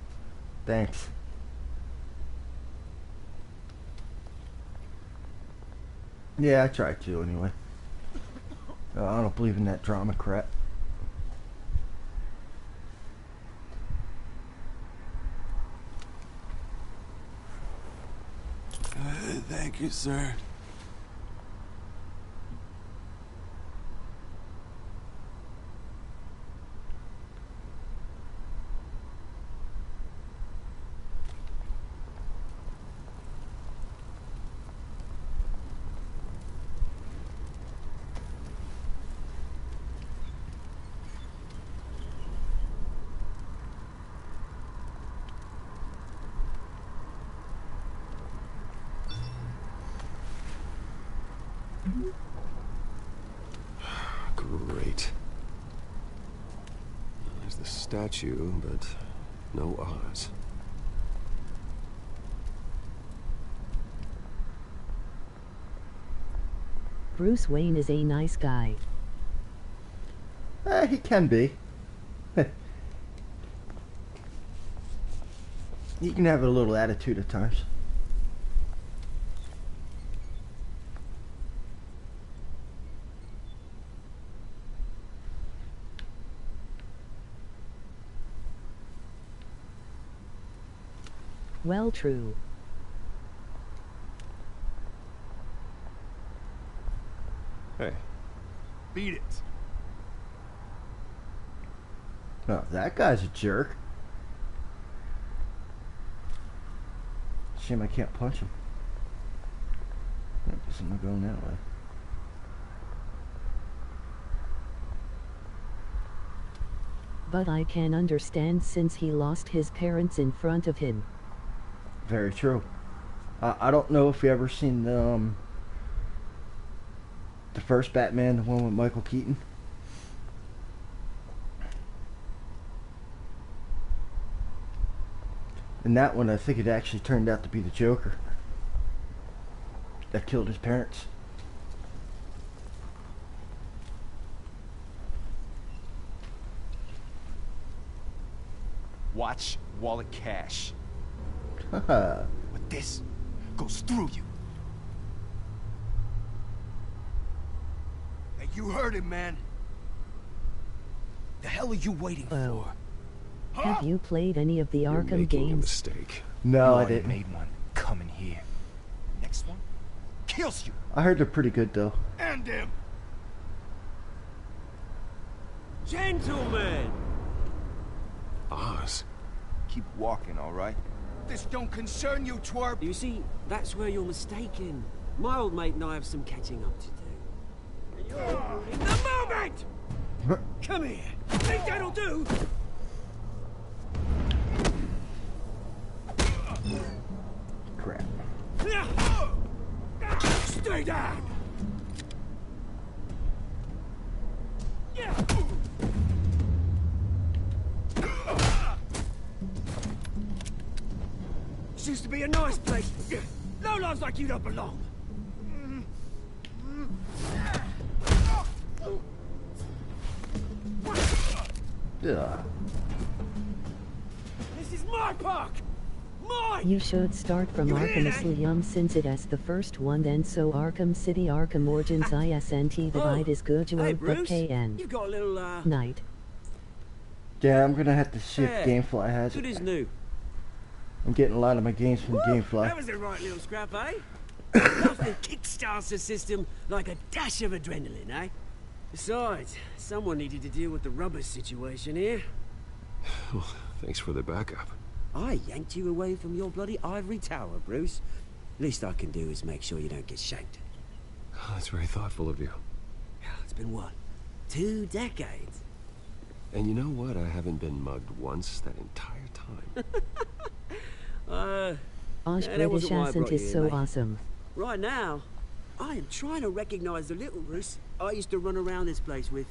Thanks. Yeah, I tried to anyway. I don't believe in that drama crap. Thank you, sir. Great. There's the statue, but no Oz. Bruce Wayne is a nice guy. He can be. He can have a little attitude at times. Well, true. Hey. Beat it. Oh, that guy's a jerk. Shame I can't punch him. I guess I'm not going that way. But I can understand since he lost his parents in front of him. Very true. I don't know if you ever seen the first Batman, the one with Michael Keaton. In that one, I think it actually turned out to be the Joker that killed his parents. Watch wallet cash. Haha. But this goes through you. Hey, you heard him, man. The hell are you waiting for? Have you played any of the You're Arkham making a games? mistake. No, I You already didn't. made one. Coming here. Next one kills you. I heard they're pretty good though. And him. Gentlemen! Oz. Keep walking, all right? This don't concern you, twerp. You see, that's where you're mistaken. My old mate and I have some catching up to do. In the moment! Come here. Think that'll do? Crap. Stay down! This used to be a nice place. No lives like you don't belong. Ugh. This is my park! Mine! You should start from You Arkham hear that? Asylum since it is the first one, then so Arkham City Arkham Origins ISNT divide is good you Hey, won't but Bruce, KN. you've got a little, Night. Yeah, I'm gonna have to see if Yeah, Gamefly has good it. as new. I'm getting a lot of my games from GameFly. That was a right little scrap, eh? Nothing kickstarts the system like a dash of adrenaline, eh? Besides, someone needed to deal with the rubber situation here. Well, thanks for the backup. I yanked you away from your bloody ivory tower, Bruce. Least I can do is make sure you don't get shanked. Oh, that's very thoughtful of you. It's been what? 2 decades? And you know what? I haven't been mugged once that entire time. Osh that wasn't British why I accent brought you is here, so mate. awesome. Right now, I am trying to recognize the little Bruce I used to run around this place with.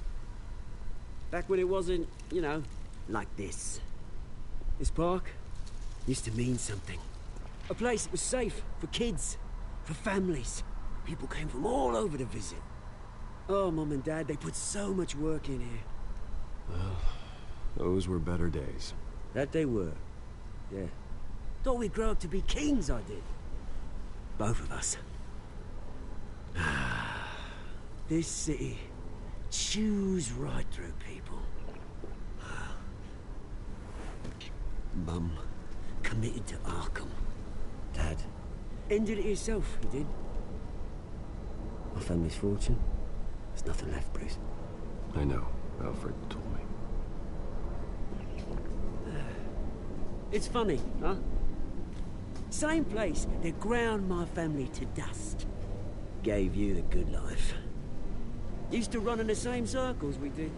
Back when it wasn't, you know, like this. This park used to mean something. A place that was safe for kids, for families. People came from all over to visit. Oh, Mum and Dad, they put so much work in here. Well, those were better days. That they were. Yeah. Thought we'd grow up to be kings, I did. Both of us. This city chews right through people. Mum committed to Arkham. Dad ended it himself, he did. My family's fortune. There's nothing left, Bruce. I know. Alfred told me. It's funny, huh? Same place that ground my family to dust. Gave you the good life. Used to run in the same circles we did.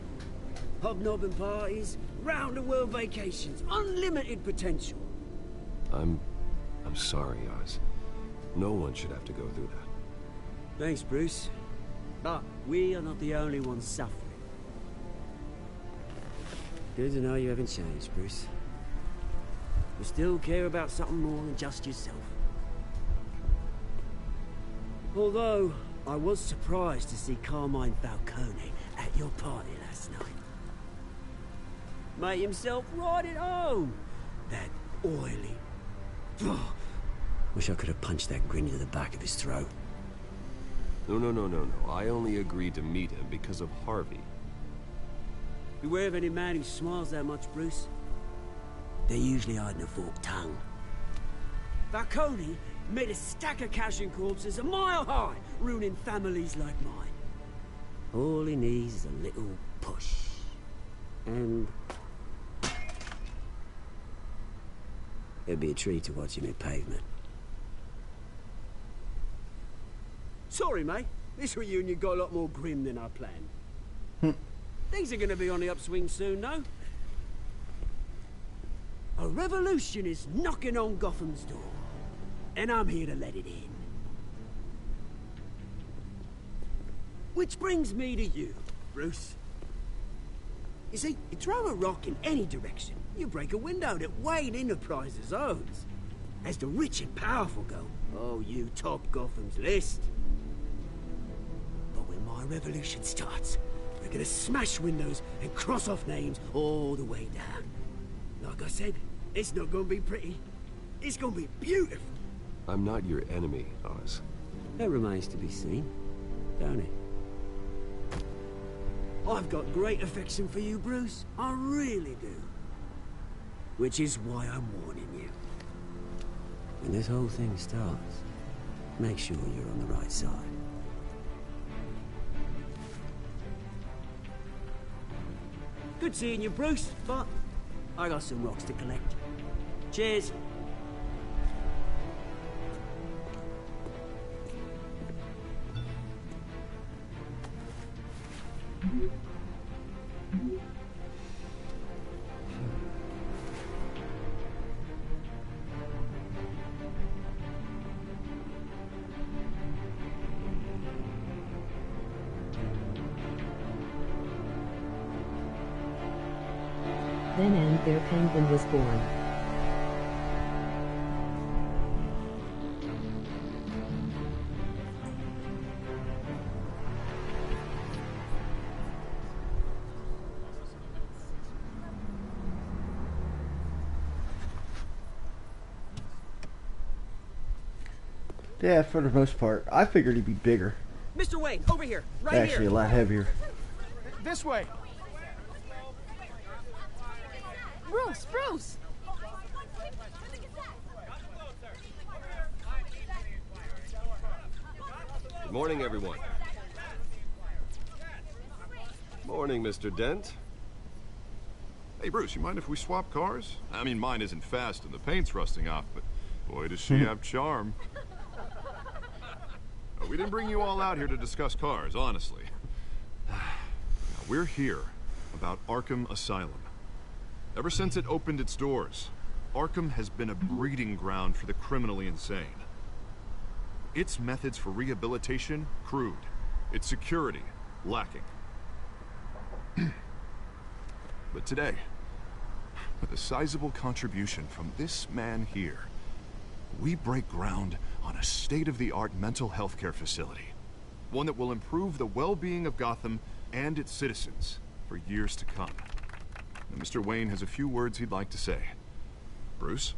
Hobnobbing parties, round-the-world vacations, unlimited potential. I'm sorry, Oz. No one should have to go through that. Thanks, Bruce. But we are not the only ones suffering. Good to know you haven't changed, Bruce. You still care about something more than just yourself. Although, I was surprised to see Carmine Falcone at your party last night. Made himself right at home. That oily... Oh, wish I could have punched that grin to the back of his throat. No. I only agreed to meet him because of Harvey. Beware of any man who smiles that much, Bruce. They're usually hiding a forked tongue. Falcone made a stack of cash and corpses a mile high, ruining families like mine. All he needs is a little push. And... it'd be a treat to watch him in pavement. Sorry, mate. This reunion got a lot more grim than I planned. Things are gonna be on the upswing soon, no? A revolution is knocking on Gotham's door, and I'm here to let it in. Which brings me to you, Bruce. You see, you throw a rock in any direction, you break a window that Wayne Enterprises owns. As the rich and powerful go, oh, you top Gotham's list. But when my revolution starts, we're gonna smash windows and cross off names all the way down. Like I said, it's not gonna be pretty. It's gonna be beautiful. I'm not your enemy, Oz. That remains to be seen, don't it? I've got great affection for you, Bruce. I really do. Which is why I'm warning you. When this whole thing starts, make sure you're on the right side. Good seeing you, Bruce, but I got some rocks to collect. Cheers. Then and there Penguin was born. Yeah, for the most part. I figured he'd be bigger. Mr. Wayne, over here, right Actually, here. a lot heavier. This way. Bruce! Morning, everyone. Morning, Mr. Dent. Hey, Bruce, you mind if we swap cars? I mean, mine isn't fast and the paint's rusting off, but boy, does she have charm. We didn't bring you all out here to discuss cars, honestly. Now, we're here about Arkham Asylum. Ever since it opened its doors, Arkham has been a breeding ground for the criminally insane. Its methods for rehabilitation, crude. Its security, lacking. But today, with a sizable contribution from this man here, we break ground on a state-of-the-art mental health care facility. One that will improve the well-being of Gotham and its citizens for years to come. Now, Mr. Wayne has a few words he'd like to say. Bruce?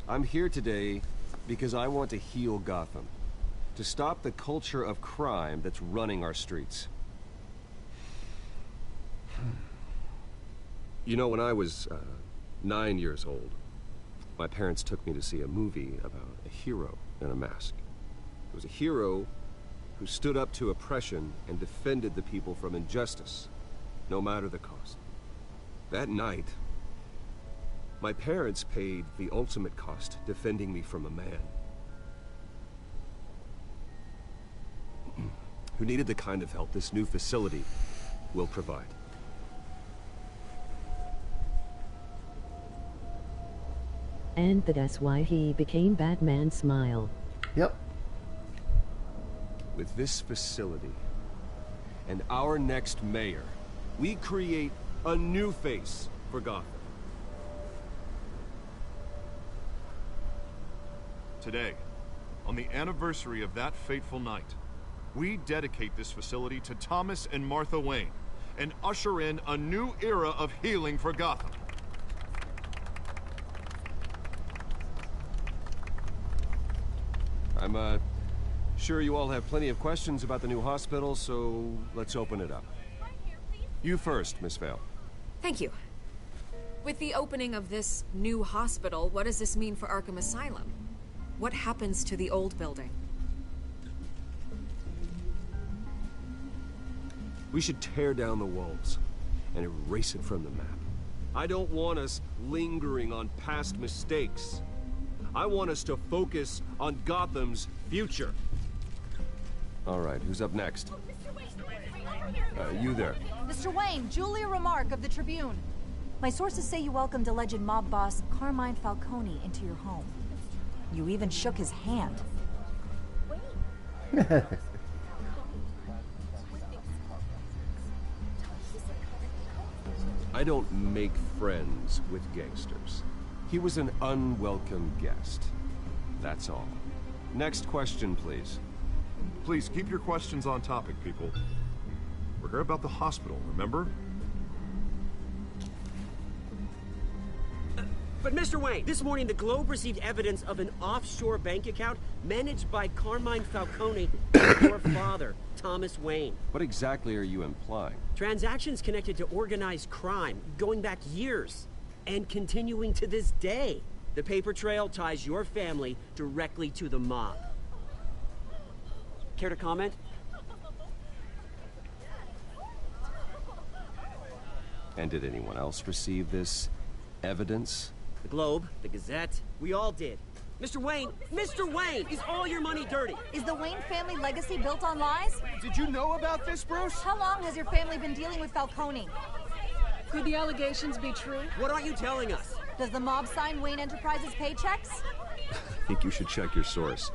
I'm here today because I want to heal Gotham. To stop the culture of crime that's running our streets. You know, when I was 9 years old, my parents took me to see a movie about a hero in a mask. It was a hero who stood up to oppression and defended the people from injustice, no matter the cost. That night, my parents paid the ultimate cost defending me from a man who needed the kind of help this new facility will provide. And that's why he became Batman Smile. Yep. With this facility and our next mayor, we create a new face for Gotham. Today, on the anniversary of that fateful night, we dedicate this facility to Thomas and Martha Wayne and usher in a new era of healing for Gotham. I'm sure you all have plenty of questions about the new hospital, so let's open it up. You first, Miss Vale. Thank you. With the opening of this new hospital, what does this mean for Arkham Asylum? What happens to the old building? We should tear down the walls and erase it from the map. I don't want us lingering on past mistakes. I want us to focus on Gotham's future. All right, who's up next? You there. Mr. Wayne, Julia Remark of the Tribune. My sources say you welcomed alleged mob boss Carmine Falcone into your home. You even shook his hand. I don't make friends with gangsters. He was an unwelcome guest. That's all. Next question, please. Please, keep your questions on topic, people. We're here about the hospital, remember? But Mr. Wayne, this morning the Globe received evidence of an offshore bank account managed by Carmine Falcone and your father, Thomas Wayne. What exactly are you implying? Transactions connected to organized crime, going back years, and continuing to this day. The paper trail ties your family directly to the mob. Care to comment? And did anyone else receive this evidence? The Globe, the Gazette, we all did. Mr. Wayne, is all your money dirty? Is the Wayne family legacy built on lies? Did you know about this, Bruce? How long has your family been dealing with Falcone? Could the allegations be true? What aren't you telling us? Does the mob sign Wayne Enterprises paychecks? I think you should check your source.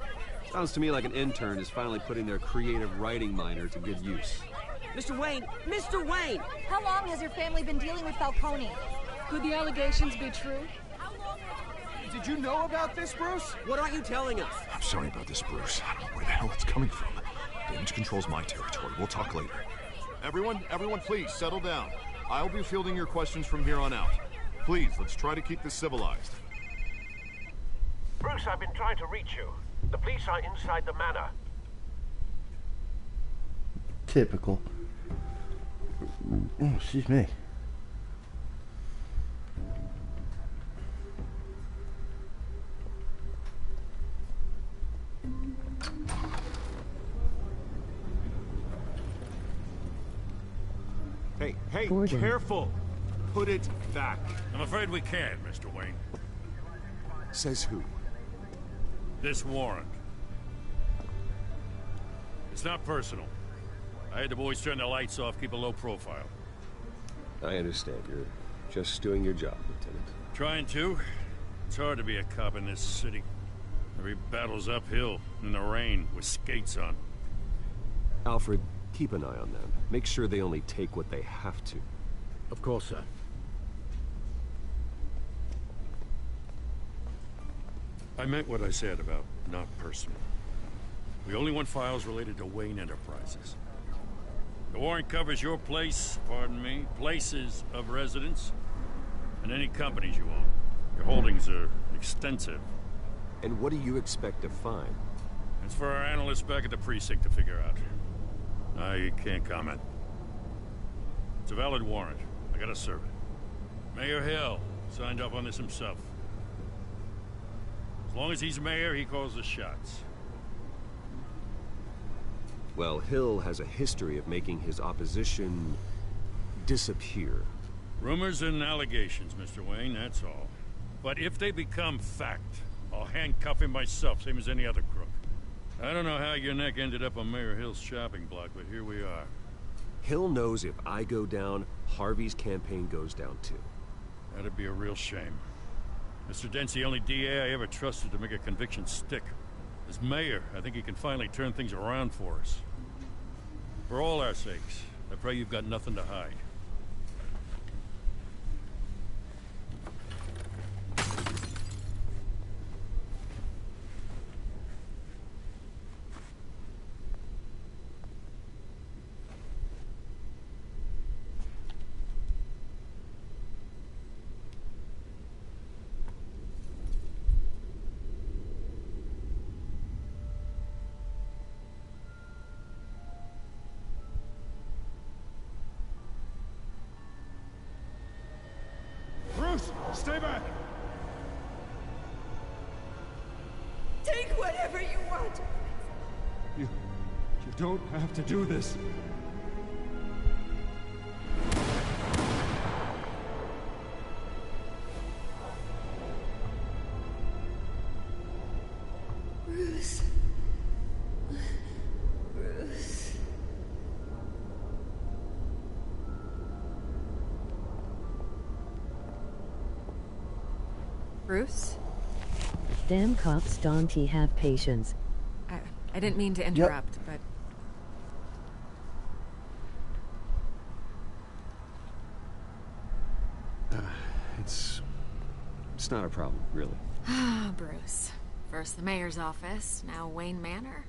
Sounds to me like an intern is finally putting their creative writing minor to good use. Mr. Wayne! How long has your family been dealing with Falcone? Could the allegations be true? Did you know about this, Bruce? What aren't you telling us? I'm sorry about this, Bruce. I don't know where the hell it's coming from. Damage control's my territory. We'll talk later. Everyone, please, settle down. I'll be fielding your questions from here on out. Please, let's try to keep this civilized. Bruce, I've been trying to reach you. The police are inside the manor. Typical. Oh, excuse me. Hey, Gordon. careful! Put it back. I'm afraid we can't, Mr. Wayne. Says who? This warrant. It's not personal. I had the boys turn the lights off, keep a low profile. I understand. You're just doing your job, Lieutenant. Trying to. It's hard to be a cop in this city. Every battle's uphill, in the rain, with skates on. Alfred, keep an eye on them. Make sure they only take what they have to. Of course, sir. I meant what I said about not personal. We only want files related to Wayne Enterprises. The warrant covers your place, pardon me, places of residence, and any companies you own. Your holdings are extensive. And what do you expect to find? It's for our analysts back at the precinct to figure out. I can't comment. It's a valid warrant. I gotta serve it. Mayor Hill signed up on this himself. As long as he's mayor, he calls the shots. Well, Hill has a history of making his opposition disappear. Rumors and allegations, Mr. Wayne, that's all. But if they become fact, I'll handcuff him myself, same as any other crook. I don't know how your neck ended up on Mayor Hill's shopping block, but here we are. Hill knows if I go down, Harvey's campaign goes down too. That'd be a real shame. Mr. Dent's the only DA I ever trusted to make a conviction stick. As mayor, I think he can finally turn things around for us. For all our sakes, I pray you've got nothing to hide. Stay back! Take whatever you want. You don't have to do this. Bruce. Bruce. Bruce? Damn cops, don't he have patience? I didn't mean to interrupt, but... It's not a problem, really. Ah, Bruce. First the mayor's office, now Wayne Manor.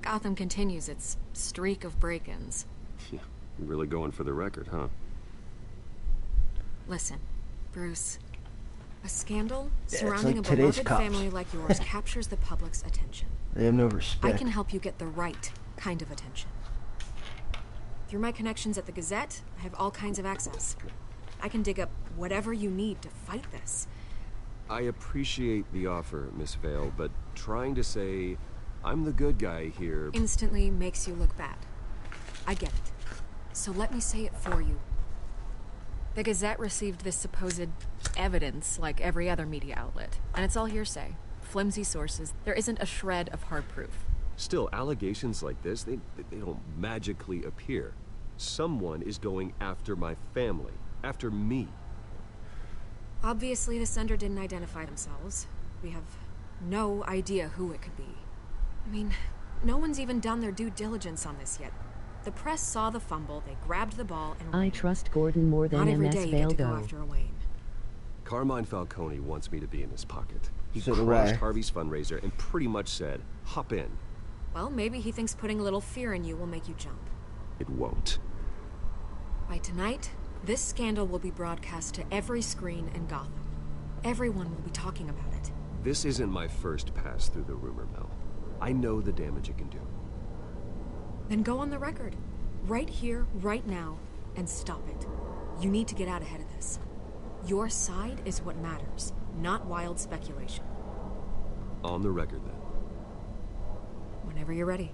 Gotham continues its streak of break-ins. Yeah, you're really going for the record, huh? Listen, Bruce. A scandal Yeah, surrounding like a beloved cops. family like yours captures the public's attention. They have no respect. I can help you get the right kind of attention. Through my connections at the Gazette, I have all kinds of access. I can dig up whatever you need to fight this. I appreciate the offer, Miss Vale, but trying to say I'm the good guy here Instantly makes you look bad. I get it. So let me say it for you. The Gazette received this supposed evidence like every other media outlet, and it's all hearsay. Flimsy sources. There isn't a shred of hard proof. Still, allegations like this, they don't magically appear. Someone is going after my family, after me. Obviously, the sender didn't identify themselves. We have no idea who it could be. I mean, no one's even done their due diligence on this yet. The press saw the fumble, they grabbed the ball, and I trust Gordon more than not every MS day you get to go Valdo. after a Wayne. Carmine Falcone wants me to be in his pocket. He So do crashed I. Harvey's fundraiser and pretty much said, hop in. Well, maybe he thinks putting a little fear in you will make you jump. It won't. By tonight, this scandal will be broadcast to every screen in Gotham. Everyone will be talking about it. This isn't my first pass through the rumor mill. I know the damage it can do. Then go on the record. Right here, right now, and stop it. You need to get out ahead of this. Your side is what matters, not wild speculation. On the record, then. Whenever you're ready.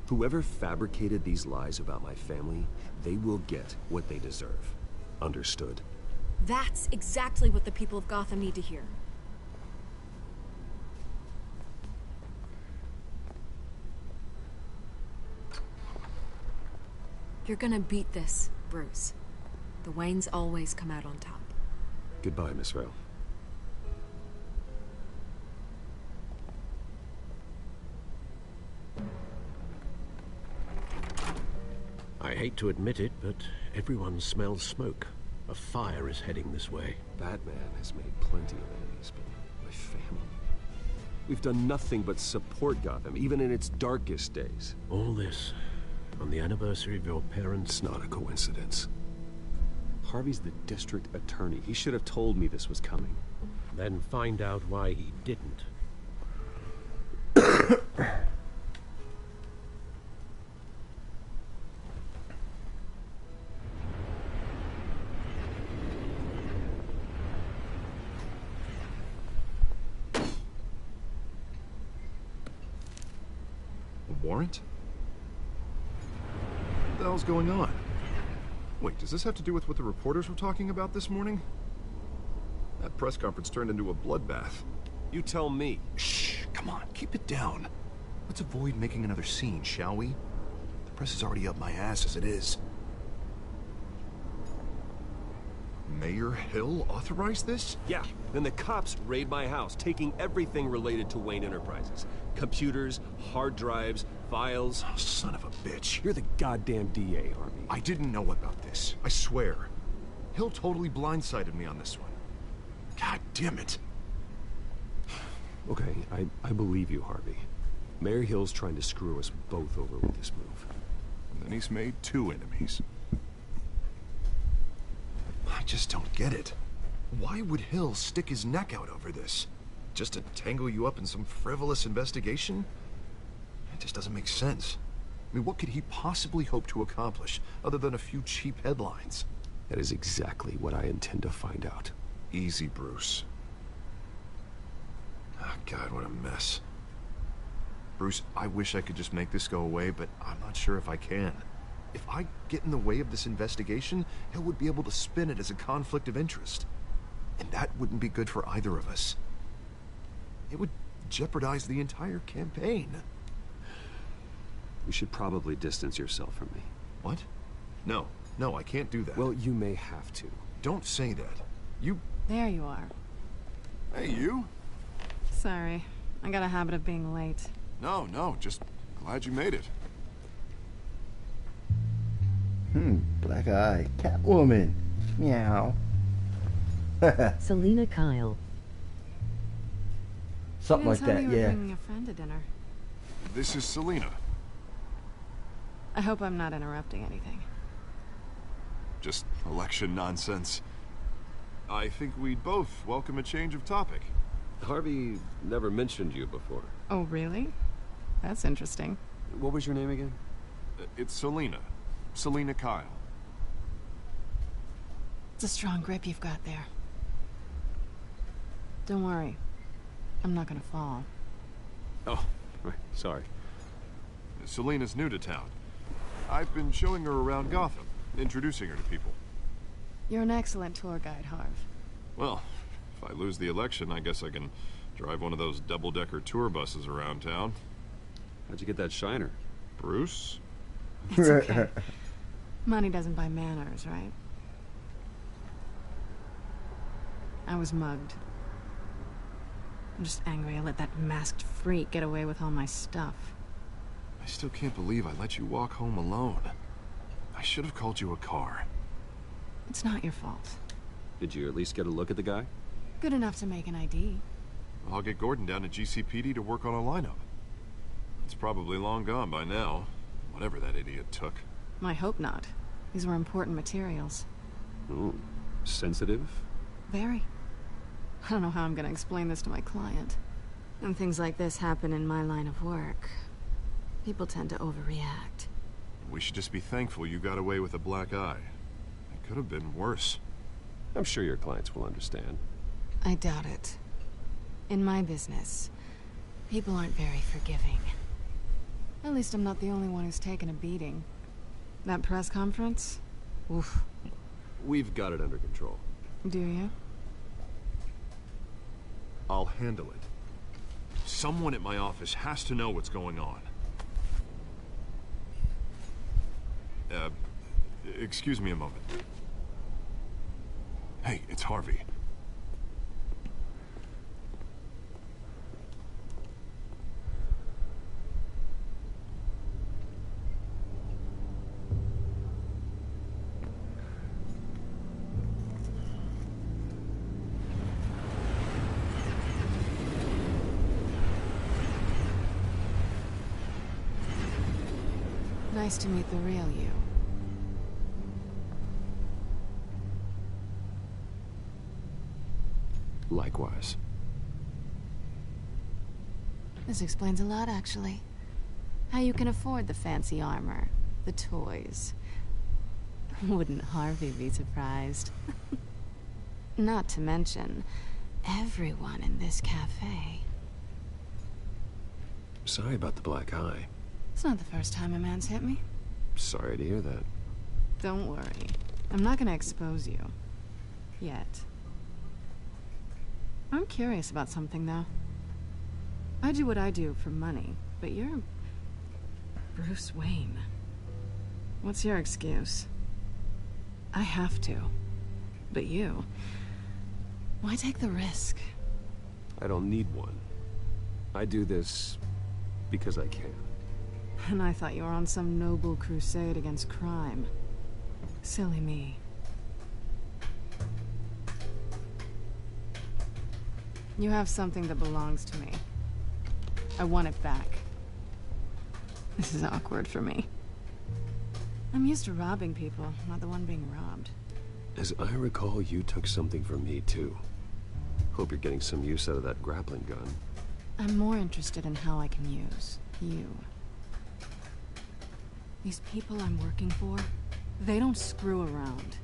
Whoever fabricated these lies about my family, they will get what they deserve. Understood? That's exactly what the people of Gotham need to hear. You're gonna beat this, Bruce. The Waynes always come out on top. Goodbye, Miss Vale. I hate to admit it, but everyone smells smoke. A fire is heading this way. Batman has made plenty of enemies, but my family... We've done nothing but support Gotham, even in its darkest days. All this on the anniversary of your parents'... It's not a coincidence. Harvey's the district attorney. He should have told me this was coming. Then find out why he didn't. Warrant? What the hell's going on? Wait, does this have to do with what the reporters were talking about this morning? That press conference turned into a bloodbath. You tell me. Shh, come on, keep it down. Let's avoid making another scene, shall we? The press is already up my ass as it is. Mayor Hill authorized this? Yeah, then the cops raid my house, taking everything related to Wayne Enterprises. Computers, hard drives, files. Oh, son of a bitch. You're the goddamn DA, Harvey. I didn't know about this. I swear. Hill totally blindsided me on this one. God damn it. Okay, I believe you, Harvey. Mayor Hill's trying to screw us both over with this move. And then he's made 2 enemies. I just don't get it. Why would Hill stick his neck out over this? Just to tangle you up in some frivolous investigation? It just doesn't make sense. I mean, what could he possibly hope to accomplish other than a few cheap headlines? That is exactly what I intend to find out. Easy, Bruce. Oh, God, what a mess. Bruce, I wish I could just make this go away, but I'm not sure if I can. If I get in the way of this investigation, Hill would be able to spin it as a conflict of interest. And that wouldn't be good for either of us. It would jeopardize the entire campaign. You should probably distance yourself from me. What? No, I can't do that. Well, you may have to. Don't say that. You... There you are. Hey, you? Sorry. I got a habit of being late. No, just glad you made it. Black Eye. Catwoman. Meow. Selina Kyle. Something like that, You were yeah. bringing a friend to dinner. This is Selina. I hope I'm not interrupting anything. Just election nonsense. I think we'd both welcome a change of topic. Harvey never mentioned you before. Oh, really? That's interesting. What was your name again? It's Selina. Selina Kyle. It's a strong grip you've got there. Don't worry. I'm not gonna fall. Oh, right, sorry. Selina's new to town. I've been showing her around Gotham, introducing her to people. You're an excellent tour guide, Harv. Well, if I lose the election, I guess I can drive one of those double-decker tour buses around town. How'd you get that shiner? Bruce? It's okay. Money doesn't buy manners, right? I was mugged. I'm just angry I let that masked freak get away with all my stuff. I still can't believe I let you walk home alone. I should have called you a car. It's not your fault. Did you at least get a look at the guy? Good enough to make an ID. I'll get Gordon down to GCPD to work on a lineup. It's probably long gone by now, whatever that idiot took. I hope not. These were important materials. Ooh, sensitive? Very. I don't know how I'm gonna explain this to my client. When things like this happen in my line of work, people tend to overreact. We should just be thankful you got away with a black eye. It could have been worse. I'm sure your clients will understand. I doubt it. In my business, people aren't very forgiving. At least I'm not the only one who's taken a beating. That press conference? Oof. We've got it under control. Do you? I'll handle it. Someone at my office has to know what's going on. Excuse me a moment. Hey, it's Harvey. Nice to meet the real you. Likewise. This explains a lot, actually. How you can afford the fancy armor, the toys. Wouldn't Harvey be surprised? Not to mention, everyone in this cafe. Sorry about the black eye. It's not the first time a man's hit me. Sorry to hear that. Don't worry. I'm not gonna expose you. Yet. I'm curious about something, though. I do what I do for money, but you're... Bruce Wayne. What's your excuse? I have to. But you... Why take the risk? I don't need one. I do this because I can. And I thought you were on some noble crusade against crime. Silly me. You have something that belongs to me. I want it back. This is awkward for me. I'm used to robbing people, not the one being robbed. As I recall, you took something from me, too. Hope you're getting some use out of that grappling gun. I'm more interested in how I can use you. These people I'm working for, they don't screw around.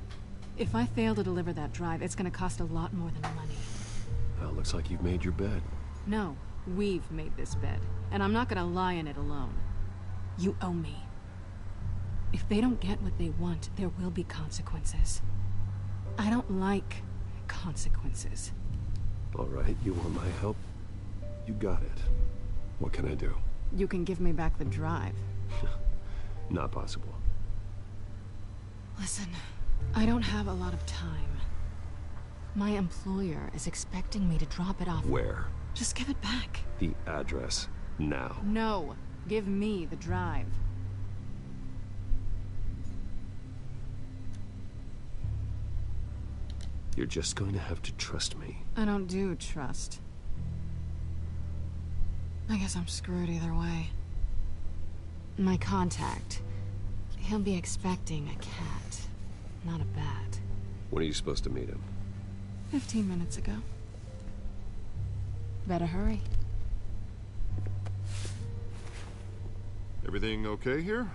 If I fail to deliver that drive, it's gonna cost a lot more than money. Well, looks like you've made your bed. No, we've made this bed, and I'm not gonna lie in it alone. You owe me. If they don't get what they want, there will be consequences. I don't like consequences. All right, you want my help? You got it. What can I do? You can give me back the drive. Not possible. Listen, I don't have a lot of time. My employer is expecting me to drop it off. Where? Just give it back. The address. Now. No. Give me the drive. You're just going to have to trust me. I don't do trust. I guess I'm screwed either way. My contact. He'll be expecting a cat, not a bat. When are you supposed to meet him? 15 minutes ago. Better hurry. Everything okay here?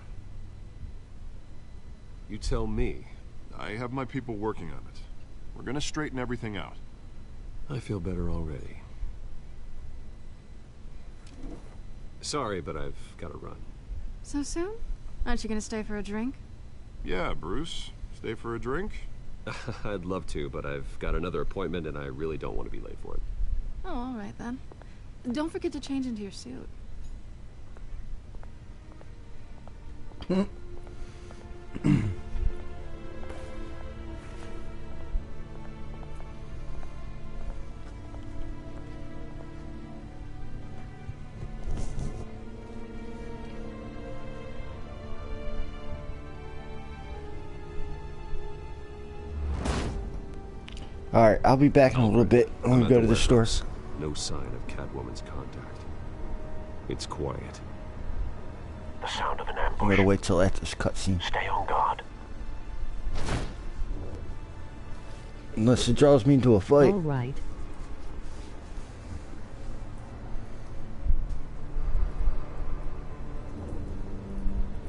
You tell me. I have my people working on it. We're gonna straighten everything out. I feel better already. Sorry, but I've got to run. So soon? Aren't you gonna stay for a drink? Yeah, Bruce. Stay for a drink? I'd love to, but I've got another appointment and I really don't want to be late for it. Oh, all right then. Don't forget to change into your suit. Alright, I'll be back in a little bit when we go to the store. No sign of Catwoman's contact. It's quiet. The sound of an ambush. I'm gonna wait till after this cutscene. Stay on guard. Unless it draws me into a fight. All right.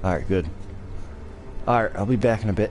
Alright, good. Alright, I'll be back in a bit.